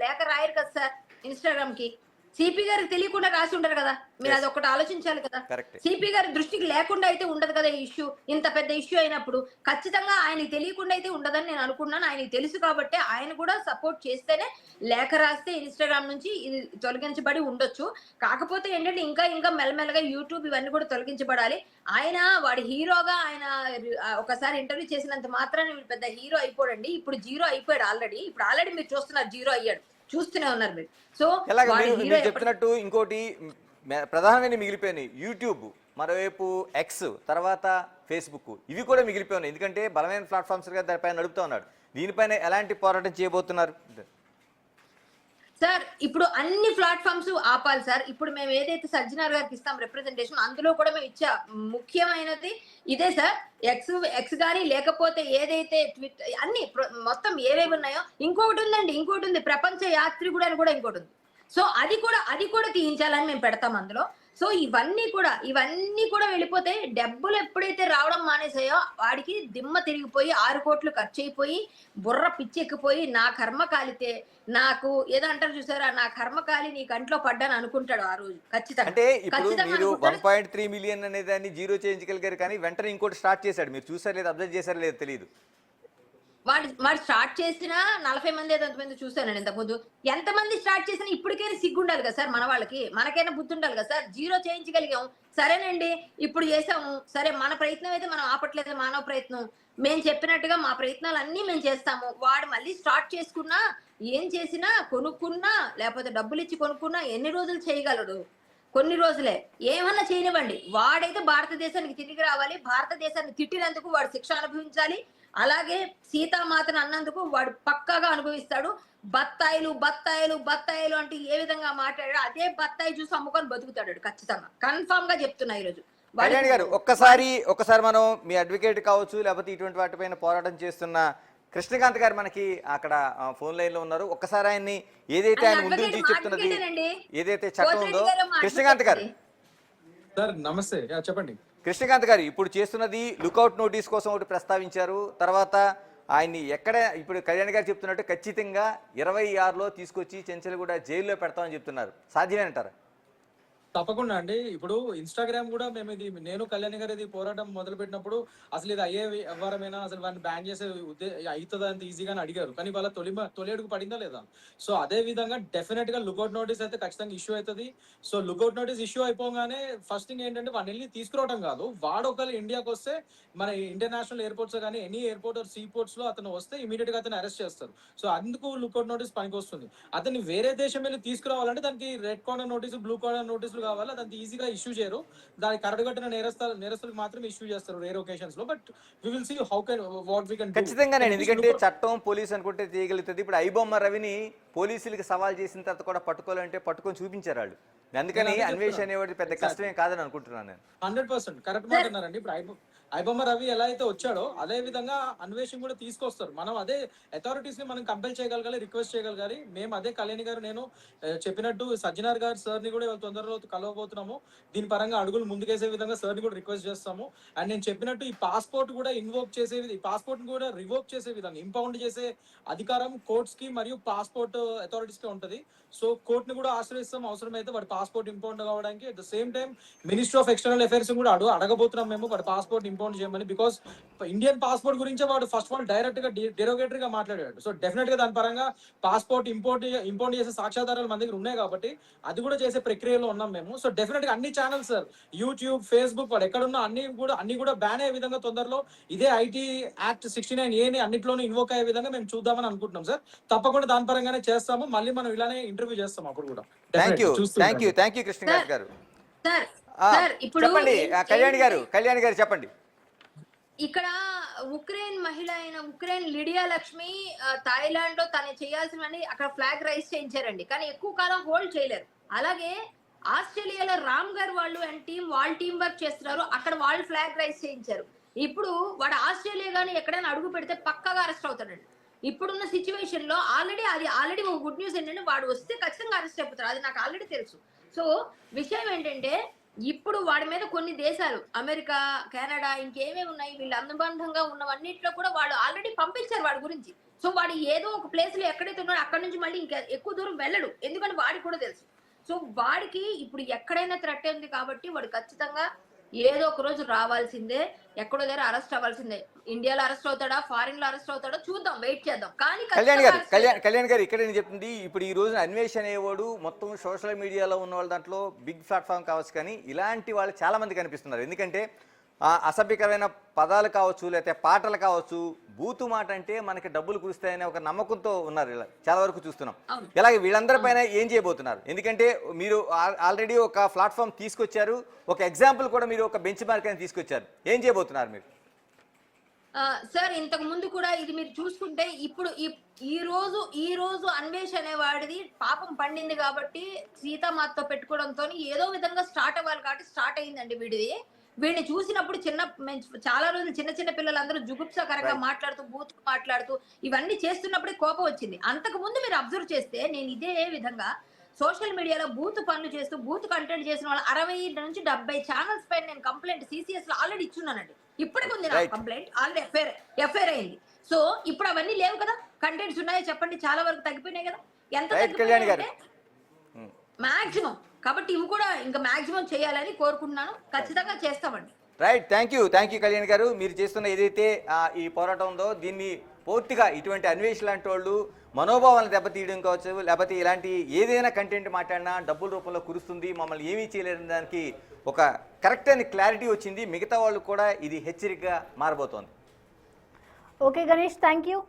లేఖ రాయరు కదా సార్ ఇన్స్టాగ్రామ్ కి. సిపి గారికి తెలియకుండా రాసి ఉండరు కదా, మీరు Yes. అది ఒకటి ఆలోచించాలి కదా. Correct. సిపి గారి దృష్టికి లేకుండా అయితే ఉండదు కదా ఈ ఇష్యూ. ఇంత పెద్ద ఇష్యూ అయినప్పుడు ఖచ్చితంగా ఆయనకి తెలియకుండా అయితే ఉండదని నేను అనుకున్నాను. ఆయనకి తెలుసు కాబట్టి ఆయన కూడా సపోర్ట్ చేస్తేనే లేఖ రాస్తే ఇన్స్టాగ్రామ్ నుంచి ఇది తొలగించబడి ఉండొచ్చు. కాకపోతే ఏంటంటే ఇంకా ఇంకా మెల్లమెల్లగా యూట్యూబ్ ఇవన్నీ కూడా తొలగించబడాలి. ఆయన వాడి హీరోగా ఆయన ఒకసారి ఇంటర్వ్యూ చేసినంత మాత్రాన్ని వీడు పెద్ద హీరో అయిపోడండి. ఇప్పుడు జీరో అయిపోయాడు ఆల్రెడీ. ఇప్పుడు ఆల్రెడీ మీరు చూస్తున్నారు జీరో అయ్యాడు, చూస్తూనే ఉన్నారు మీరు. సో ఎలాగ వాడి మీరు హీరో చెప్తున్నట్టు ఇంకోటి ప్రధానమైన మిగిలిపోయినాయి యూట్యూబ్, మరోవైపు ఎక్స్, తర్వాత ఫేస్బుక్, ఇవి కూడా మిగిలిపోయినాయి. ఎందుకంటే బలమైన ప్లాట్ఫామ్స్గా దానిపైన నడుపుతూ ఉన్నాడు. దీనిపైన ఎలాంటి పోరాటం చేయబోతున్నారు? సార్ ఇప్పుడు అన్ని ప్లాట్ఫామ్స్ ఆపాలి సార్. ఇప్పుడు మేము ఏదైతే సజ్జనార్ గారికి ఇస్తాం రిప్రజెంటేషన్, అందులో కూడా మేము ఇచ్చా ముఖ్యమైనది ఇదే సార్. ఎక్స్ కానీ లేకపోతే ఏదైతే ట్విట్టర్ అన్ని మొత్తం ఏవేవి ఉన్నాయో, ఇంకొకటి ఉందండి, ఇంకోటి ఉంది ప్రపంచ యాత్రికుడు అని కూడా ఇంకోటి ఉంది. సో అది కూడా తీయించాలని మేము పెడతాం అందులో. సో ఇవన్నీ కూడా వెళ్ళిపోతే డబ్బులు ఎప్పుడైతే రావడం మానేసాయో వాడికి దిమ్మ తిరిగిపోయి 6 కోట్లు ఖర్చు అయిపోయి బుర్ర పిచ్చెక్కిపోయి నా కర్మ కాలితే నాకు ఏదో అంటారు చూసారా, నా కర్మ కాలి నీ కంట్లో పడ్డాను అనుకుంటాడు ఆ రోజు ఖచ్చితంగా. అంటే ఇప్పుడు మీరు 1.3 మిలియన్ అనే దాన్ని జీరో చేయించగలిగారు, కానీ వెంటనే ఇంకోటి స్టార్ట్ చేశాడు. మీరు చూసారు లేదా, అబ్జర్వ్ చేశారు లేదా తెలియదు. వాడు స్టార్ట్ చేసినా 40 మంది ఏదో ఎంతమంది చూసానండి ఇంతకుముందు. ఎంతమంది స్టార్ట్ చేసినా ఇప్పటికైనా సిగ్గు ఉండాలి కదా సార్ మన వాళ్ళకి, మనకైనా బుద్ధి ఉండాలి కదా సార్. జీరో చేయించగలిగాం సరేనండి, ఇప్పుడు చేసాము సరే, మన ప్రయత్నం అయితే మనం ఆపట్లేదు, మానవ ప్రయత్నం. మేము చెప్పినట్టుగా మా ప్రయత్నాలు అన్ని మేము చేస్తాము. వాడు మళ్ళీ స్టార్ట్ చేసుకున్నా ఏం చేసినా కొనుక్కున్నా లేకపోతే డబ్బులు ఇచ్చి కొనుక్కున్నా ఎన్ని రోజులు చేయగలడు? కొన్ని రోజులే, ఏమన్నా చేయనివ్వండి. వాడైతే భారతదేశానికి తిరిగి రావాలి, భారతదేశాన్ని తిట్టినందుకు వాడు శిక్ష అనుభవించాలి. అలాగే సీతామాతను అన్నందుకు వాడు పక్కాగా అనుభవిస్తాడు. బత్తాయిలు బత్తాయిలు బత్తాయిలు అంటే ఏ విధంగా మాట్లాడాడు, అదే బత్తాయి చూసి అమ్ముకొని బతుకుతాడు ఖచ్చితంగా, కన్ఫామ్ గా చెప్తున్నా ఈరోజు. కళ్యాణ్ గారు ఒక్కసారి మనం మీ అడ్వకేట్ కావచ్చు, లేకపోతే ఇటువంటి వాటిపైన పోరాటం చేస్తున్న కృష్ణకాంత్ గారు మనకి అక్కడ ఫోన్ లైన్ లో ఉన్నారు. ఒక్కసారి ఆయన్ని ఏదైతే ఆయన ముందు నుంచి చెప్తున్నది ఏదైతే చట్టం ఉందో, కృష్ణకాంత్ గారు సార్ నమస్తే, చెప్పండి. కృష్ణకాంత్ గారు ఇప్పుడు చేస్తున్నది లుకౌట్ నోటీస్ కోసం ఒకటి ప్రస్తావించారు. తర్వాత ఆయన్ని ఎక్కడ ఇప్పుడు కళ్యాణ్ గారు చెప్తున్నట్టు ఖచ్చితంగా 26లో తీసుకొచ్చి చెంచల్గూడ జైల్లో పెడతామని చెప్తున్నారు. సాధ్యమేనంటారా? తప్పకుండా అండి. ఇప్పుడు ఇన్స్టాగ్రామ్ కూడా మేము నేను కళ్యాణ్ గారు ఇది పోరాటం మొదలు పెట్టినప్పుడు అసలు ఇది అయ్యే వ్యవహారమైనా, అసలు వాడిని బ్యాన్ చేసే అవుతుందా అంత ఈజీగా అడిగారు. కానీ వాళ్ళ తొలి అడుగు పడిందా లేదా? సో అదే విధంగా డెఫినెట్ గా లుకౌట్ నోటీస్ అయితే ఖచ్చితంగా ఇష్యూ అవుతుంది. సో లుకౌట్ నోటీస్ ఇష్యూ అయిపోగానే ఫస్ట్ థింగ్ ఏంటంటే వాడిని వెళ్ళి తీసుకురావడం కాదు, వాడు ఒకవేళ ఇండియాకి వస్తే మన ఇంటర్నేషనల్ ఎయిర్పోర్ట్స్ కానీ any airport or sea ports లో అతను వస్తే ఇమీడియట్ గా అతను అరెస్ట్ చేస్తారు. సో అందుకు లుకౌట్ నోటీస్ పనికి వస్తుంది. అతన్ని వేరే దేశం వెళ్ళి తీసుకురావాలంటే దానికి red corner notice, blue corner నోటీసులు కావాలి. అదంతా ఈజీగా ఇష్యూ చేయరు, దానికి కరడుగట్టిన నేరస్తులకు మాత్రం ఇష్యూ చేస్తారు రేర్ ఒకేషన్స్ లో. But we will see how can what we can do. ఖచ్చితంగా నేను, ఎందుకంటే చట్టం పోలీస్ అనుకుంటే తీయగలుగుతుంది. ఇప్పుడు ఐబొమ్మ రవిని పోలీసులకి సవాల్ చేసిన తర్వాత కూడా పట్టుకోవాలంటే పట్టుకొని చూపించారు వాళ్ళు. అందుకని అన్వేషణ అనేవాడు పెద్ద కష్టమే కాదని అనుకుంటున్నాను నేను. 100% కరెక్ట్ మాట అన్నారండి. ఇప్పుడు ఐబొమ్మ రవి ఎలా అయితే వచ్చాడో అదే విధంగా అన్వేషణ కూడా తీసుకొస్తారు. మనం అదే అథారిటీస్ ని మనం కంపెల్ చేయగలగాలి, రిక్వెస్ట్ చేయగలగాలి. మేము అదే కళ్యాణి గారు నేను చెప్పినట్టు సజ్జనార్ గారు సార్ ని కూడా తొందరలో కలవబోతున్నాము. దీని పరంగా అడుగులు ముందుకేసే విధంగా సార్ ని కూడా రిక్వెస్ట్ చేస్తాము. అండ్ నేను చెప్పినట్టు ఈ పాస్పోర్ట్ కూడా ఇన్వోక్ చేసే, ఈ పాస్పోర్ట్ కూడా రివోక్ చేసే విధంగా ఇంపౌండ్ చేసే అధికారం కోర్ట్స్ కి మరియు పాస్పోర్ట్ అథారిటీస్ కి ఉంటది. సో కోర్ట్ ని కూడా ఆశ్రయిస్తాం అవసరమైతే వాడి పాస్పోర్ట్ ఇంపౌండ్ కావడానికి. At the same time ministry of external affairs కూడా అడగబోతున్నాం మేము వాడి పాస్పోర్ట్ ఇంపౌండ్ చేయమని. బికాస్ ఇండియన్ పాస్పోర్ట్ గురించి వాడు ఫస్ట్ ఆఫ్ ఆల్ డైరెక్ట్ గా డెరోగేటరీ గా మాట్లాడాడు. సో డెఫినెట్ గా దాని పరంగా పాస్పోర్ట్ ఇంపోర్ట్ చేసే సాక్ష్యాధారాలు మన దగ్గర ఉన్నాయి కాబట్టి అది కూడా చేసే ప్రక్రియలో ఉన్నాం మేము. సో డెఫినెట్ గా అన్ని ఛానల్స్ సార్, యూట్యూబ్, ఫేస్బుక్, వాడు ఎక్కడున్నా అన్ని కూడా బ్యాన్ అయ్యే విధంగా తొందరలో ఇదే ఐటీ యాక్ట్ 69A ని అన్నిట్లోనూ ఇన్వోక్ అయ్యే విధంగా మేము చూద్దామని అనుకుంటున్నాం సార్. తప్పకుండా దాని పరంగానే చేస్తాము. మళ్ళీ మనం ఇలానే ఇంటర్వ్యూ చేస్తాం అప్పుడు కూడా. థ్యాంక్ యూ కృష్ణకాంత్ గారు. చెప్పండి కళ్యాణ్ గారు చెప్పండి. ఇక్కడ ఉక్రెయిన్ మహిళ అయిన ఉక్రెయిన్ లిడియా లక్ష్మి థాయిలాండ్ లో తను చేయాల్సినవన్నీ అక్కడ ఫ్లాగ్ రైజ్ చేయించారండి, కానీ ఎక్కువ కాలం హోల్డ్ చేయలేరు. అలాగే ఆస్ట్రేలియాలో రామ్ గారు వాళ్ళు అండ్ వాళ్ళ టీం వర్క్ చేస్తున్నారు, అక్కడ వాళ్ళు ఫ్లాగ్ రైజ్ చేయించారు. ఇప్పుడు వాడు ఆస్ట్రేలియా కానీ ఎక్కడైనా అడుగు పెడితే పక్కాగా అరెస్ట్ అవుతాడండి. ఇప్పుడున్న సిచ్యువేషన్ లో ఆల్రెడీ ఒక గుడ్ న్యూస్ ఏంటంటే వాడు వస్తే ఖచ్చితంగా అరెస్ట్ అయిపోతారు, అది నాకు ఆల్రెడీ తెలుసు. సో విషయం ఏంటంటే ఇప్పుడు వాడి మీద కొన్ని దేశాలు అమెరికా, కెనడా, ఇంకేమేమి ఉన్నాయి వీళ్ళు అనుబంధంగా ఉన్నవన్నిట్లో కూడా వాడు ఆల్రెడీ పంపించారు వాడి గురించి. సో వాడు ఏదో ఒక ప్లేస్ లో ఎక్కడైతే ఉన్నాడో అక్కడ నుంచి మళ్ళీ ఇంకా ఎక్కువ దూరం వెళ్ళడు, ఎందుకంటే వాడికి కూడా తెలుసు. సో వాడికి ఇప్పుడు ఎక్కడైనా థ్రెట్ ఉంది కాబట్టి వాడు ఖచ్చితంగా ఏదో ఒక రోజు రావాల్సిందే, ఎక్కడో దగ్గర అరెస్ట్ అవ్వాల్సిందే. ఇండియాలో అరెస్ట్ అవుతాడా, ఫారిన్ లో అరెస్ట్ అవుతాడా చూద్దాం, వెయిట్ చేద్దాం. కానీ కళ్యాణ్ గారు ఇక్కడ నేను చెప్తుంది, ఇప్పుడు ఈ రోజున అన్వేష్ అనేవాడు మొత్తం సోషల్ మీడియాలో ఉన్న వాళ్ళ దాంట్లో బిగ్ ప్లాట్ఫామ్ కావచ్చు, కానీ ఇలాంటి వాళ్ళు చాలా మంది కనిపిస్తున్నారు. ఎందుకంటే అసభ్యకరమైన పదాలు కావచ్చు, లేకపోతే పాటలు కావచ్చు, బూతు మాట అంటే మనకి డబ్బులు కురుస్తాయనే ఒక నమ్మకంతో ఉన్నారు ఇలా చాలా వరకు చూస్తున్నాం. ఇలాగే వీళ్ళందరిపైన ఏం చేయబోతున్నారు? ఎందుకంటే మీరు ఆల్రెడీ ఒక ప్లాట్ఫామ్ తీసుకొచ్చారు, ఒక ఎగ్జాంపుల్ కూడా మీరు ఒక బెంచ్ మార్క్ అని తీసుకొచ్చారు. ఏం చేయబోతున్నారు మీరు? సార్ ఇంతకు ముందు కూడా ఇది మీరు చూసుకుంటే ఇప్పుడు ఈ రోజు అన్వేష్ అనేవాడిది పాపం పండింది కాబట్టి సీతామాతతో పెట్టుకోవడంతో ఏదో విధంగా స్టార్ట్ అవ్వాలి కాబట్టి స్టార్ట్ అయిందండి వీడిది. వీడిని చూసినప్పుడు చాలా రోజులు చిన్న పిల్లలందరూ జుగుప్సాకరంగా మాట్లాడుతూ బూత్ మాట్లాడుతూ ఇవన్నీ చేస్తున్నప్పుడే కోపం వచ్చింది. అంతకు ముందు మీరు అబ్జర్వ్ చేస్తే నేను ఇదే విధంగా సోషల్ మీడియాలో బూత్ పనులు చేస్తూ బూత్ కంటెంట్ చేసిన వాళ్ళు 60 నుంచి 70 ఛానల్స్ పైన నేను కంప్లైంట్ CCS లో ఆల్రెడీ ఇచ్చున్నానండి. ఇప్పటికి ఉంది నా కంప్లైంట్, ఆల్రెడీ ఎఫ్ఐఆర్ అయింది. సో ఇప్పుడు అవన్నీ లేవు కదా, కంటెంట్స్ ఉన్నాయో చెప్పండి, చాలా వరకు తగ్గిపోయినాయి కదా. ఎంత తగ్గిపోయినాయంటే మాక్సిమం. కాబట్టి ఇవి కూడా ఇంకా మాక్సిమం చేయాలని కోరుకుంటున్నాను, ఖచ్చితంగా చేస్తామండి. రైట్, థ్యాంక్ యూ కళ్యాణ్ గారు. మీరు చేస్తున్న ఏదైతే ఈ పోరాటం ఉందో దీన్ని పూర్తిగా ఇటువంటి అన్వేష్ లాంటి వాళ్ళు మనోభావాలను దెబ్బతీయడం కావచ్చు, లేకపోతే ఇలాంటి ఏదైనా కంటెంట్ మాట్లాడినా డబ్బుల రూపంలో కురుస్తుంది, మమ్మల్ని ఏమీ చేయలేని దానికి ఒక కరెక్ట్ అని క్లారిటీ వచ్చింది. మిగతా వాళ్ళు కూడా ఇది హెచ్చరికగా మారబోతోంది. Okay Ganesh, thank you.